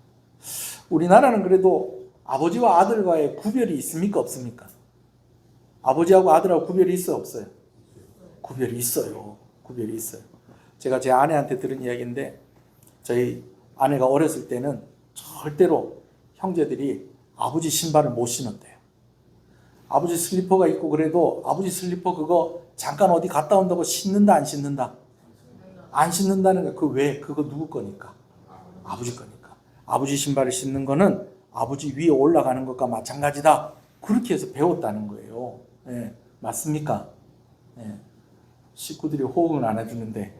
우리나라는 그래도 아버지와 아들과의 구별이 있습니까? 없습니까? 아버지하고 아들하고 구별이 있어요? 없어요? 구별이 있어요. 구별이 있어요. 제가 제 아내한테 들은 이야기인데, 저희 아내가 어렸을 때는 절대로 형제들이 아버지 신발을 못 신었대요. 아버지 슬리퍼가 있고 그래도 아버지 슬리퍼 그거 잠깐 어디 갔다 온다고 신는다 안 신는다? 안 신는다는 거. 그 왜? 그거 누구 거니까? 아버지 거니까. 아버지 신발을 신는 거는 아버지 위에 올라가는 것과 마찬가지다. 그렇게 해서 배웠다는 거예요. 예, 맞습니까? 예, 식구들이 호응을 안 해주는데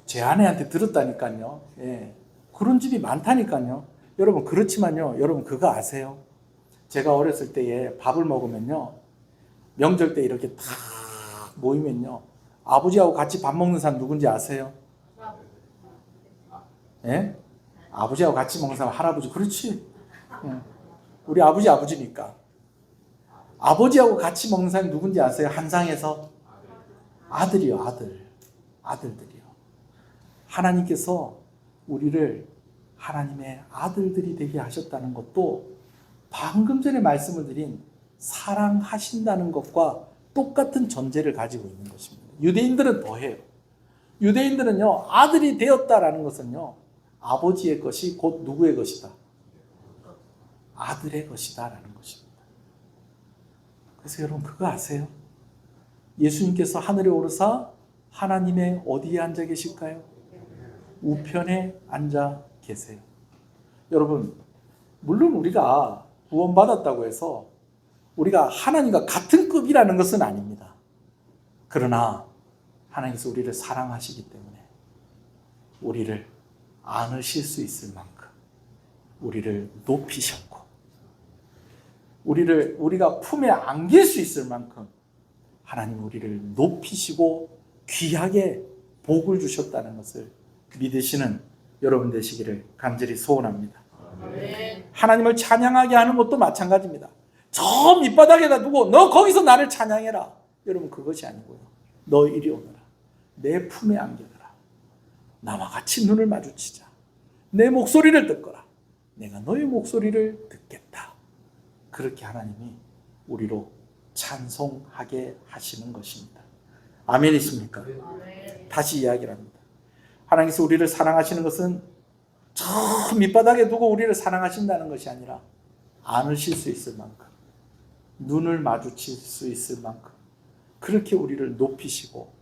제 아내한테 들었다니까요. 예, 그런 집이 많다니까요. 여러분 그렇지만요. 여러분 그거 아세요? 제가 어렸을 때에 밥을 먹으면요. 명절 때 이렇게 다 모이면요. 아버지하고 같이 밥 먹는 사람 누군지 아세요? 예? 아버지하고 같이 먹는 사람 할아버지. 그렇지. 우리 아버지니까. 아버지하고 같이 먹는 사람이 누군지 아세요? 한상에서? 아들이요. 아들들이요. 하나님께서 우리를 하나님의 아들들이 되게 하셨다는 것도 방금 전에 말씀을 드린 사랑하신다는 것과 똑같은 전제를 가지고 있는 것입니다. 유대인들은 더해요. 유대인들은요, 아들이 되었다라는 것은요, 아버지의 것이 곧 누구의 것이다? 아들의 것이다라는 것입니다. 그래서 여러분 그거 아세요? 예수님께서 하늘에 오르사 하나님의 어디에 앉아 계실까요? 우편에 앉아 계세요. 여러분, 물론 우리가 구원받았다고 해서 우리가 하나님과 같은 급이라는 것은 아닙니다. 그러나 하나님께서 우리를 사랑하시기 때문에 우리를 안으실 수 있을 만큼 우리를 높이셨고, 우리가 품에 안길 수 있을 만큼 하나님 우리를 높이시고 귀하게 복을 주셨다는 것을 믿으시는 여러분 되시기를 간절히 소원합니다. 하나님을 찬양하게 하는 것도 마찬가지입니다. 저 밑바닥에다 두고 너 거기서 나를 찬양해라. 여러분 그것이 아니고요. 너 이리 오너라. 내 품에 안겨라. 나와 같이 눈을 마주치자. 내 목소리를 듣거라. 내가 너의 목소리를 듣겠다. 그렇게 하나님이 우리로 찬송하게 하시는 것입니다. 아멘이십니까? 다시 이야기를 합니다. 하나님께서 우리를 사랑하시는 것은 저 밑바닥에 두고 우리를 사랑하신다는 것이 아니라 안으실 수 있을 만큼, 눈을 마주칠 수 있을 만큼 그렇게 우리를 높이시고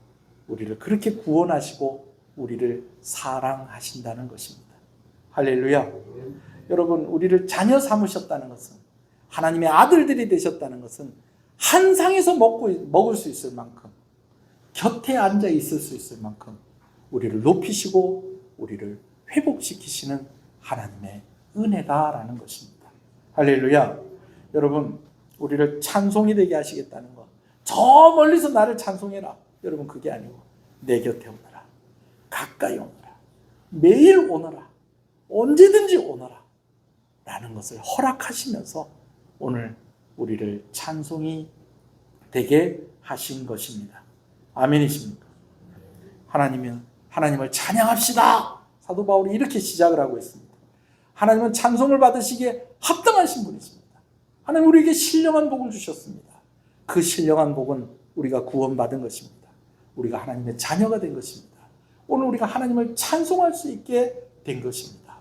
우리를 그렇게 구원하시고 우리를 사랑하신다는 것입니다. 할렐루야. 여러분, 우리를 자녀 삼으셨다는 것은, 하나님의 아들들이 되셨다는 것은 한 상에서 먹을 수 있을 만큼, 곁에 앉아 있을 수 있을 만큼 우리를 높이시고 우리를 회복시키시는 하나님의 은혜다라는 것입니다. 할렐루야. 여러분, 우리를 찬송이 되게 하시겠다는 것, 저 멀리서 나를 찬송해라. 여러분 그게 아니고 내 곁에 오너라. 가까이 오너라. 매일 오너라. 언제든지 오너라. 라는 것을 허락하시면서 오늘 우리를 찬송이 되게 하신 것입니다. 아멘이십니까? 하나님을 찬양합시다. 사도 바울이 이렇게 시작을 하고 있습니다. 하나님은 찬송을 받으시기에 합당하신 분이십니다. 하나님 우리에게 신령한 복을 주셨습니다. 그 신령한 복은 우리가 구원받은 것입니다. 우리가 하나님의 자녀가 된 것입니다. 오늘 우리가 하나님을 찬송할 수 있게 된 것입니다.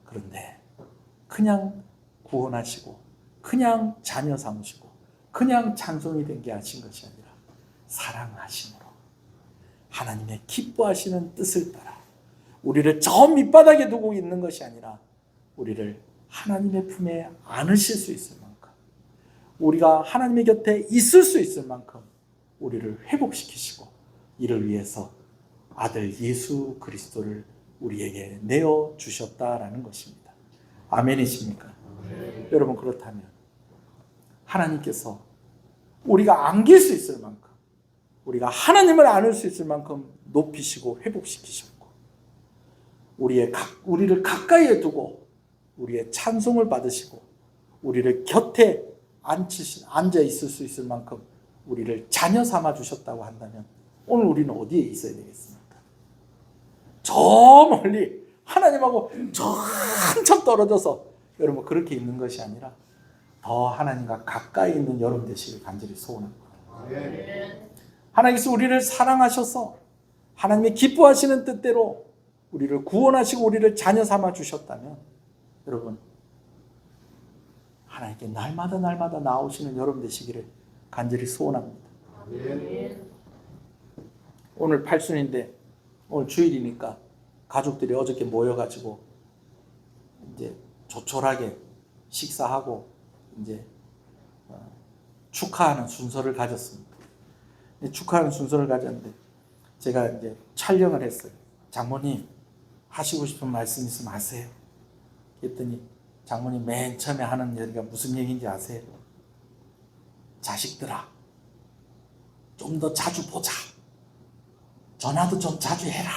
그런데 그냥 구원하시고 그냥 자녀 삼으시고 그냥 찬송이 된 게 하신 것이 아니라 사랑하심으로 하나님의 기뻐하시는 뜻을 따라 우리를 저 밑바닥에 두고 있는 것이 아니라 우리를 하나님의 품에 안으실 수 있을 만큼, 우리가 하나님의 곁에 있을 수 있을 만큼 우리를 회복시키시고 이를 위해서 아들 예수 그리스도를 우리에게 내어주셨다라는 것입니다. 아멘이십니까? 여러분, 그렇다면 하나님께서 우리가 안길 수 있을 만큼 우리가 하나님을 안을 수 있을 만큼 높이시고 회복시키셨고 우리를 가까이에 두고 우리의 찬송을 받으시고 우리를 곁에 앉아 있을 수 있을 만큼 우리를 자녀 삼아 주셨다고 한다면 오늘 우리는 어디에 있어야 되겠습니까? 저 멀리 하나님하고 저 한참 떨어져서 여러분 그렇게 있는 것이 아니라 더 하나님과 가까이 있는 여러분 되시길 간절히 소원합니다. 하나님께서 우리를 사랑하셔서 하나님의 기뻐하시는 뜻대로 우리를 구원하시고 우리를 자녀 삼아 주셨다면 여러분 하나님께 날마다 나오시는 여러분 되시기를 간절히 소원합니다. 오늘 팔순인데 오늘 주일이니까 가족들이 어저께 모여가지고 이제 조촐하게 식사하고 이제 축하하는 순서를 가졌습니다. 축하하는 순서를 가졌는데 제가 이제 촬영을 했어요. 장모님 하시고 싶은 말씀 있으면 하세요. 그랬더니 장모님 맨 처음에 하는 얘기가 무슨 얘기인지 아세요? 자식들아, 좀 더 자주 보자. 전화도 좀 자주 해라.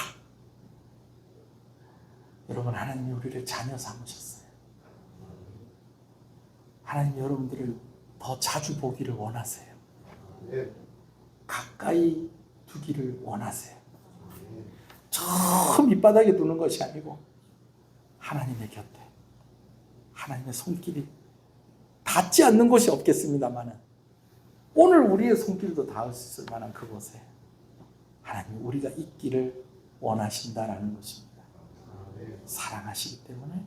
여러분, 하나님이 우리를 자녀 삼으셨어요. 하나님 여러분들을 더 자주 보기를 원하세요. 가까이 두기를 원하세요. 저 밑바닥에 두는 것이 아니고 하나님의 곁에, 하나님의 손길이 닿지 않는 곳이 없겠습니다만 오늘 우리의 손길도 닿을 수 있을 만한 그곳에 하나님이 우리가 있기를 원하신다라는 것입니다. 사랑하시기 때문에,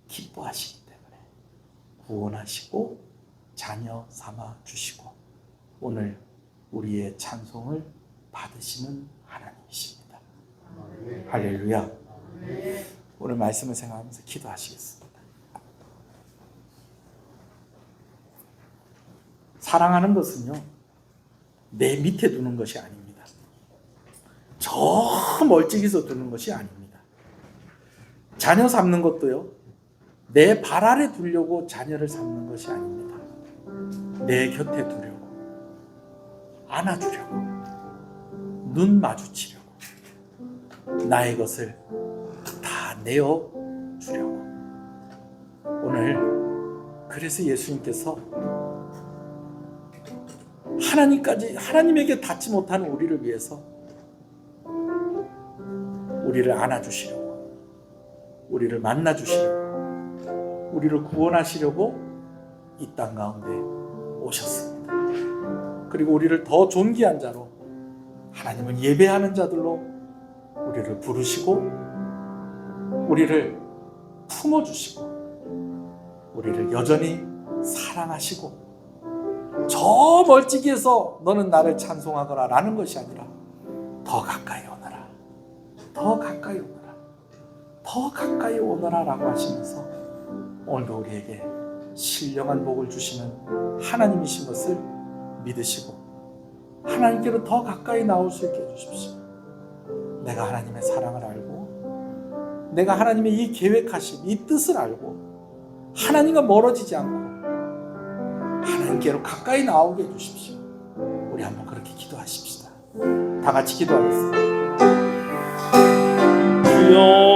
기뻐하시기 때문에 구원하시고 자녀 삼아 주시고 오늘 우리의 찬송을 받으시는 하나님이십니다. 할렐루야. 오늘 말씀을 생각하면서 기도하시겠습니다. 사랑하는 것은요, 내 밑에 두는 것이 아닙니다. 저 멀찍이서 두는 것이 아닙니다. 자녀 삼는 것도요, 내 발 아래 두려고 자녀를 삼는 것이 아닙니다. 내 곁에 두려고, 안아주려고, 눈 마주치려고, 나의 것을 다 내어주려고. 오늘 그래서 예수님께서 하나님에게 닿지 못하는 우리를 위해서 우리를 안아주시려고, 우리를 만나주시려고, 우리를 구원하시려고 이 땅 가운데 오셨습니다. 그리고 우리를 더 존귀한 자로, 하나님을 예배하는 자들로 우리를 부르시고 우리를 품어주시고 우리를 여전히 사랑하시고 저 멀찍이에서 너는 나를 찬송하거라 라는 것이 아니라 더 가까이 오너라, 더 가까이 오너라, 더 가까이 오너라 라고 하시면서 오늘도 우리에게 신령한 복을 주시는 하나님이신 것을 믿으시고 하나님께로 더 가까이 나올 수 있게 해주십시오. 내가 하나님의 사랑을 알고 내가 하나님의 이 계획하심, 이 뜻을 알고 하나님과 멀어지지 않고 하나님께로 가까이 나오게 해주십시오. 우리 한번 그렇게 기도하십시다. 다 같이 기도하겠습니다. 주여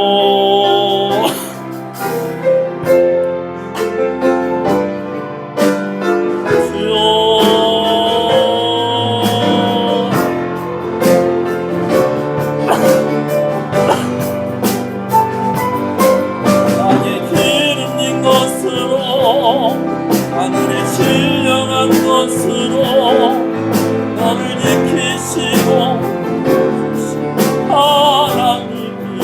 하늘의 신령한 것으로 너를 지키시고 하나님이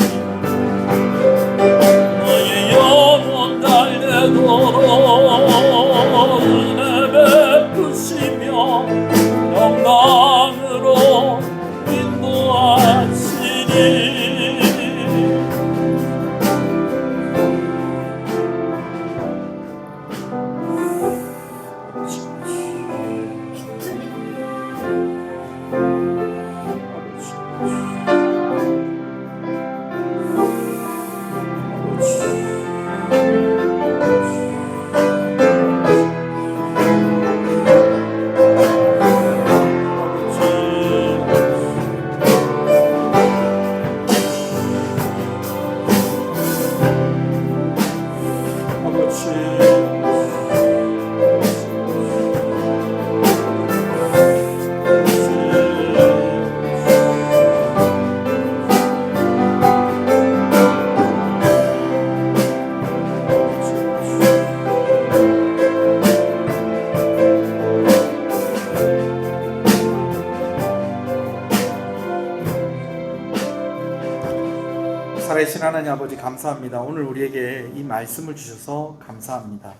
살아계신 하나님 아버지 감사합니다. 오늘 우리에게 이 말씀을 주셔서 감사합니다.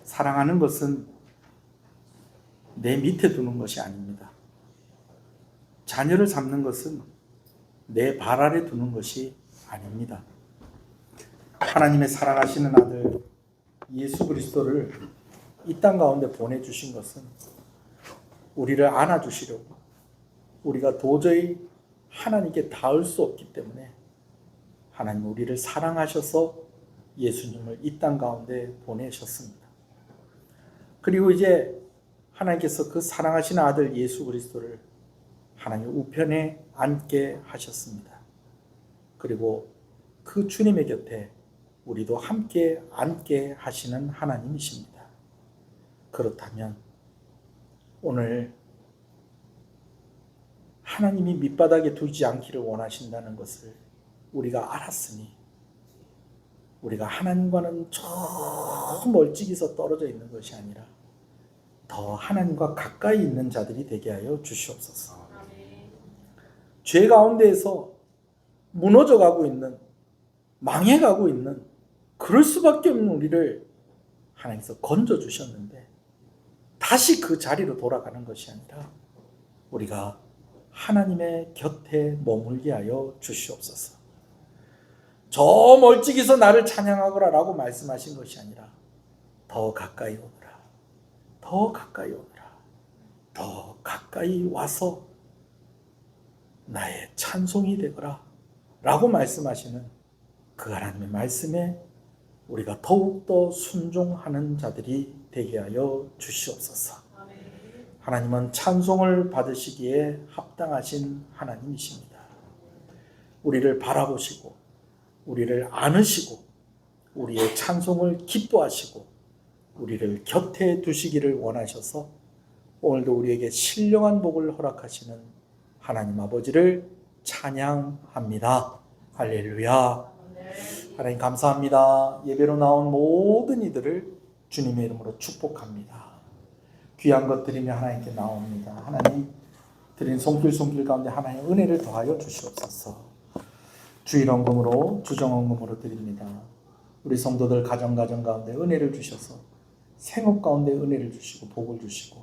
사랑하는 것은 내 밑에 두는 것이 아닙니다. 자녀를 삼는 것은 내 발 아래 두는 것이 아닙니다. 하나님의 사랑하시는 아들 예수 그리스도를 이 땅 가운데 보내주신 것은 우리를 안아주시려고, 우리가 도저히 하나님께 닿을 수 없기 때문에 하나님 우리를 사랑하셔서 예수님을 이 땅 가운데 보내셨습니다. 그리고 이제 하나님께서 그 사랑하신 아들 예수 그리스도를 하나님 우편에 앉게 하셨습니다. 그리고 그 주님의 곁에 우리도 함께 앉게 하시는 하나님이십니다. 그렇다면 오늘 하나님이 밑바닥에 두지 않기를 원하신다는 것을 우리가 알았으니 우리가 하나님과는 저 멀찍이서 떨어져 있는 것이 아니라 더 하나님과 가까이 있는 자들이 되게 하여 주시옵소서. 죄 가운데에서 무너져가고 있는, 망해가고 있는, 그럴 수밖에 없는 우리를 하나님께서 건져주셨는데 다시 그 자리로 돌아가는 것이 아니라 우리가 하나님의 곁에 머물게 하여 주시옵소서. 저 멀찍이서 나를 찬양하거라 라고 말씀하신 것이 아니라 더 가까이 오너라, 더 가까이 오너라, 더 가까이 와서 나의 찬송이 되거라 라고 말씀하시는 그 하나님의 말씀에 우리가 더욱더 순종하는 자들이 되게 하여 주시옵소서. 하나님은 찬송을 받으시기에 합당하신 하나님이십니다. 우리를 바라보시고 우리를 안으시고 우리의 찬송을 기뻐하시고 우리를 곁에 두시기를 원하셔서 오늘도 우리에게 신령한 복을 허락하시는 하나님 아버지를 찬양합니다. 할렐루야. 하나님 감사합니다. 예배로 나온 모든 이들을 주님의 이름으로 축복합니다. 귀한 것 드리며 하나님께 나옵니다. 하나님 드린 손길 가운데 하나님 은혜를 더하여 주시옵소서. 주일원금으로 주정원금으로 드립니다. 우리 성도들 가정 가운데 은혜를 주셔서 생업 가운데 은혜를 주시고 복을 주시고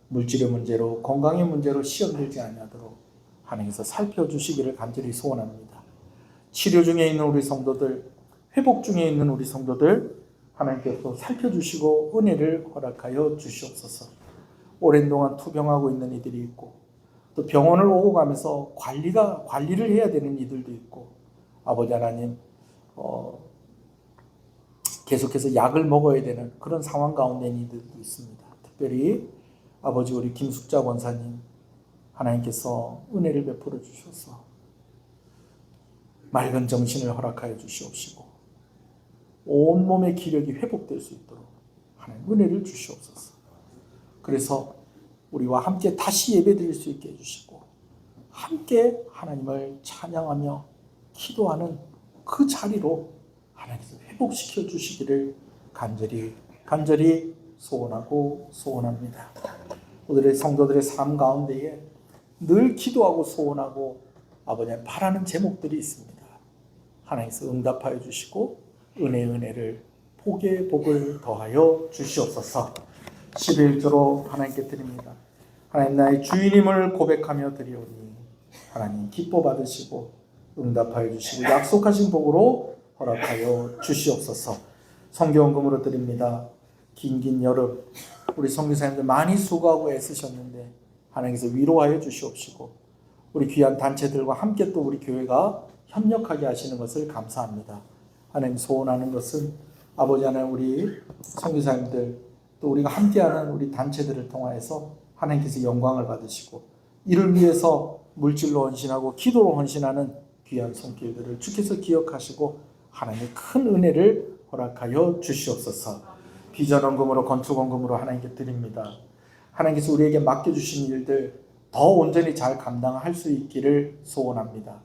물질의 문제로 건강의 문제로 시험 들지 아니하도록 하나님께서 살펴주시기를 간절히 소원합니다. 치료 중에 있는 우리 성도들, 회복 중에 있는 우리 성도들 하나님께서 살펴주시고 은혜를 허락하여 주시옵소서. 오랜 동안 투병하고 있는 이들이 있고 또 병원을 오고 가면서 관리를 해야 되는 이들도 있고 아버지 하나님 계속해서 약을 먹어야 되는 그런 상황 가운데 있는 이들도 있습니다. 특별히 아버지 우리 김숙자 권사님 하나님께서 은혜를 베풀어 주셔서 맑은 정신을 허락하여 주시옵시고 온몸의 기력이 회복될 수 있도록 하나님 은혜를 주시옵소서. 그래서 우리와 함께 다시 예배드릴 수 있게 해주시고 함께 하나님을 찬양하며 기도하는 그 자리로 하나님께서 회복시켜 주시기를 간절히 소원합니다. 오늘의 성도들의 삶 가운데에 늘 기도하고 소원하고 아버지 바라는 제목들이 있습니다. 하나님께서 응답하여 주시고 은혜를 복을 더하여 주시옵소서. 11조로 하나님께 드립니다. 하나님 나의 주인임을 고백하며 드리오니 하나님 기뻐 받으시고 응답하여 주시고 약속하신 복으로 허락하여 주시옵소서. 성경금으로 드립니다. 긴 여름 우리 선교사님들 많이 수고하고 애쓰셨는데 하나님께서 위로하여 주시옵시고 우리 귀한 단체들과 함께 또 우리 교회가 협력하게 하시는 것을 감사합니다. 하나님 소원하는 것은 아버지 하나님 우리 선교사님들 또 우리가 함께하는 우리 단체들을 통하여서 하나님께서 영광을 받으시고 이를 위해서 물질로 헌신하고 기도로 헌신하는 귀한 손길들을 주께서 기억하시고 하나님의 큰 은혜를 허락하여 주시옵소서. 비전원금으로 건축원금으로 하나님께 드립니다. 하나님께서 우리에게 맡겨주신 일들 더 온전히 잘 감당할 수 있기를 소원합니다.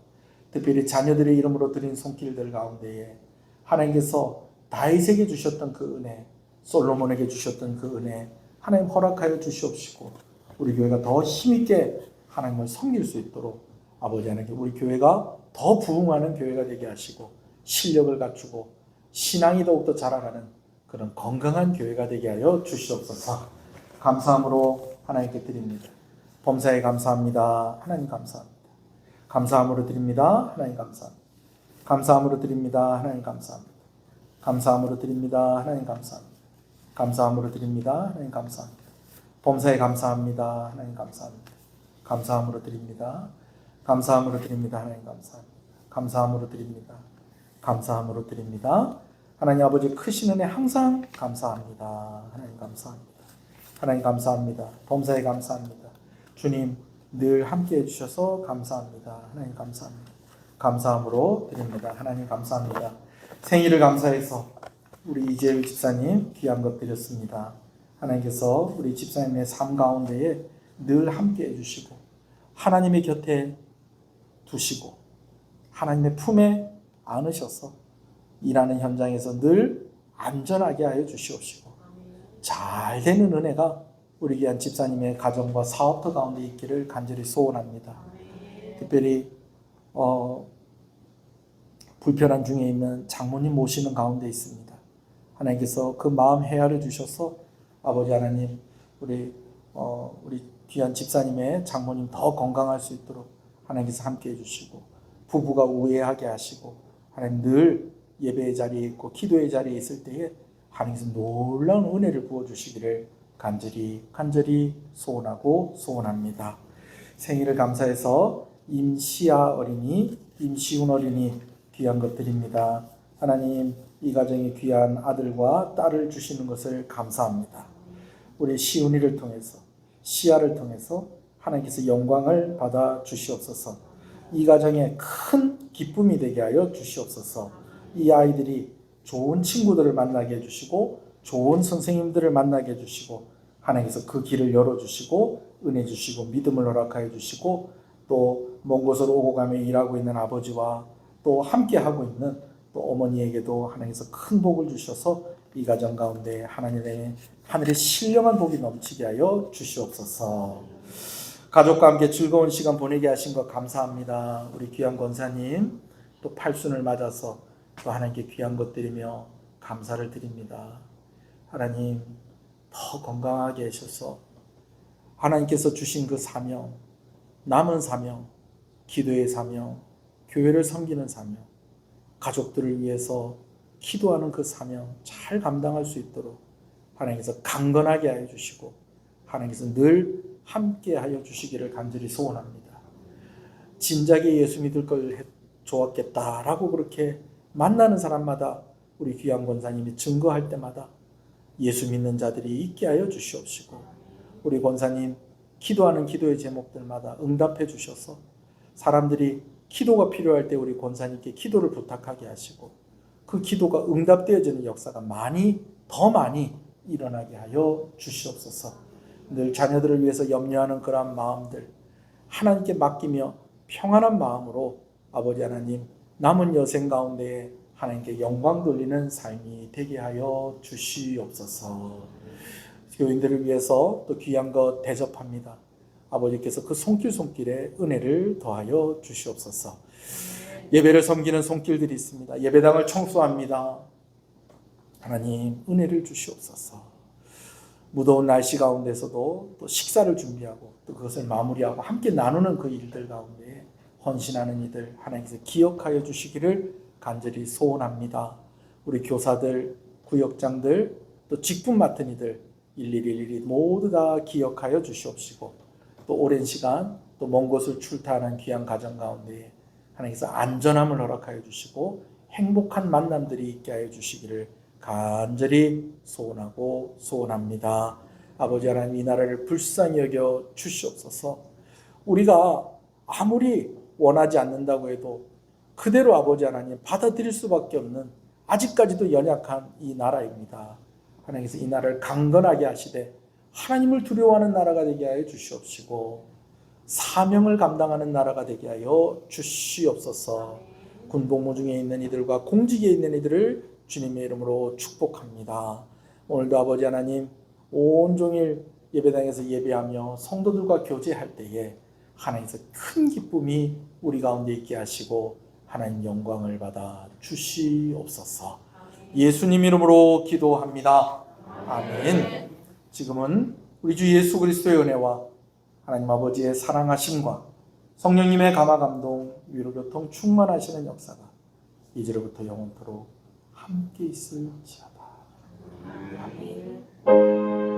특별히 자녀들의 이름으로 드린 손길들 가운데에 하나님께서 다윗에게 주셨던 그 은혜, 솔로몬에게 주셨던 그 은혜 하나님 허락하여 주시옵시고 우리 교회가 더 힘있게 하나님을 섬길 수 있도록 아버지 하나님께 우리 교회가 더 부흥하는 교회가 되게 하시고 실력을 갖추고 신앙이 더욱더 자라가는 그런 건강한 교회가 되게 하여 주시옵소서. 감사함으로 하나님께 드립니다. 범사에 감사합니다. 하나님 감사합니다. 감사함으로 드립니다. 하나님 감사합니다. 감사함으로 드립니다. 하나님 감사합니다. 감사함으로 드립니다. 하나님 감사합니다. 감사함으로 드립니다. 하나님 감사합니다. 범사에 감사합니다. 하나님 감사합니다. 감사함으로 드립니다. 감사함으로 드립니다. 하나님 감사합니다. 감사함으로 드립니다. 감사함으로 드립니다. 하나님 아버지 크신 은혜 항상 감사합니다. 하나님 감사합니다. 하나님 감사합니다. 범사에 감사합니다. 주님 늘 함께 해주셔서 감사합니다. 하나님 감사합니다. 감사함으로 드립니다. 하나님 감사합니다. 생일을 감사해서 우리 이재율 집사님 귀한 것 드렸습니다. 하나님께서 우리 집사님의 삶 가운데에 늘 함께 해주시고 하나님의 곁에 두시고 하나님의 품에 안으셔서 일하는 현장에서 늘 안전하게 하여 주시옵시고 잘 되는 은혜가 우리 귀한 집사님의 가정과 사업터 가운데 있기를 간절히 소원합니다. 특별히 불편한 중에 있는 장모님 모시는 가운데 있습니다. 하나님께서 그 마음 헤아려 주셔서 아버지 하나님 우리 귀한 집사님의 장모님 더 건강할 수 있도록 하나님께서 함께 해주시고 부부가 우애하게 하시고 하나님 늘 예배의 자리에 있고 기도의 자리에 있을 때에 하나님께서 놀라운 은혜를 부어주시기를 간절히 소원하고 소원합니다. 생일을 감사해서 임시아 어린이, 임시훈 어린이 귀한 것 드립니다. 하나님 이 가정에 귀한 아들과 딸을 주시는 것을 감사합니다. 우리 시훈이를 통해서 시아를 통해서 하나님께서 영광을 받아 주시옵소서. 이 가정에 큰 기쁨이 되게 하여 주시옵소서. 이 아이들이 좋은 친구들을 만나게 해주시고 좋은 선생님들을 만나게 해주시고 하나님께서 그 길을 열어주시고 은혜 주시고 믿음을 허락하여 주시고 또 먼 곳으로 오고 가며 일하고 있는 아버지와 또 함께 하고 있는 또 어머니에게도 하나님께서 큰 복을 주셔서 이 가정 가운데 하늘의 신령한 복이 넘치게 하여 주시옵소서. 가족과 함께 즐거운 시간 보내게 하신 것 감사합니다. 우리 귀한 권사님 또 팔순을 맞아서 또 하나님께 귀한 것 드리며 감사를 드립니다. 하나님 더 건강하게 하셔서 하나님께서 주신 그 사명, 남은 사명, 기도의 사명, 교회를 섬기는 사명, 가족들을 위해서 기도하는 그 사명 잘 감당할 수 있도록 하나님께서 강건하게 하여 주시고 하나님께서 늘 함께 하여 주시기를 간절히 소원합니다. 진작에 예수 믿을 걸 좋았겠다라고 그렇게 만나는 사람마다 우리 귀한 권사님이 증거할 때마다 예수 믿는 자들이 있게 하여 주시옵시고 우리 권사님 기도하는 기도의 제목들마다 응답해 주셔서 사람들이 기도가 필요할 때 우리 권사님께 기도를 부탁하게 하시고 그 기도가 응답되어지는 역사가 더 많이 일어나게 하여 주시옵소서. 늘 자녀들을 위해서 염려하는 그러한 마음들 하나님께 맡기며 평안한 마음으로 아버지 하나님 남은 여생 가운데 하나님께 영광 돌리는 삶이 되게 하여 주시옵소서. 교인들을 위해서 또 귀한 것 대접합니다. 아버지께서 그 손길에 은혜를 더하여 주시옵소서. 예배를 섬기는 손길들이 있습니다. 예배당을 청소합니다. 하나님 은혜를 주시옵소서. 무더운 날씨 가운데서도 또 식사를 준비하고 또 그것을 마무리하고 함께 나누는 그 일들 가운데 헌신하는 이들 하나님께서 기억하여 주시기를 간절히 소원합니다. 우리 교사들, 구역장들, 또 직분 맡은 이들 일일이 모두 다 기억하여 주시옵시고 또 오랜 시간 또 먼 곳을 출타하는 귀한 가정 가운데 하나님께서 안전함을 허락하여 주시고 행복한 만남들이 있게 하여 주시기를 간절히 소원하고 소원합니다. 아버지 하나님 이 나라를 불쌍히 여겨 주시옵소서. 우리가 아무리 원하지 않는다고 해도 그대로 아버지 하나님 받아들일 수밖에 없는 아직까지도 연약한 이 나라입니다. 하나님께서 이 나라를 강건하게 하시되 하나님을 두려워하는 나라가 되게 하여 주시옵시고 사명을 감당하는 나라가 되게 하여 주시옵소서. 군복무 중에 있는 이들과 공직에 있는 이들을 주님의 이름으로 축복합니다. 오늘도 아버지 하나님 온종일 예배당에서 예배하며 성도들과 교제할 때에 하나님께서 큰 기쁨이 우리 가운데 있게 하시고 하나님 영광을 받아 주시옵소서. 예수님 이름으로 기도합니다. 아멘. 지금은 우리 주 예수 그리스도의 은혜와 하나님 아버지의 사랑하심과 성령님의 감화 감동 위로 교통 충만하시는 역사가 이제로부터 영원토록 함께 있을지어다. 아멘.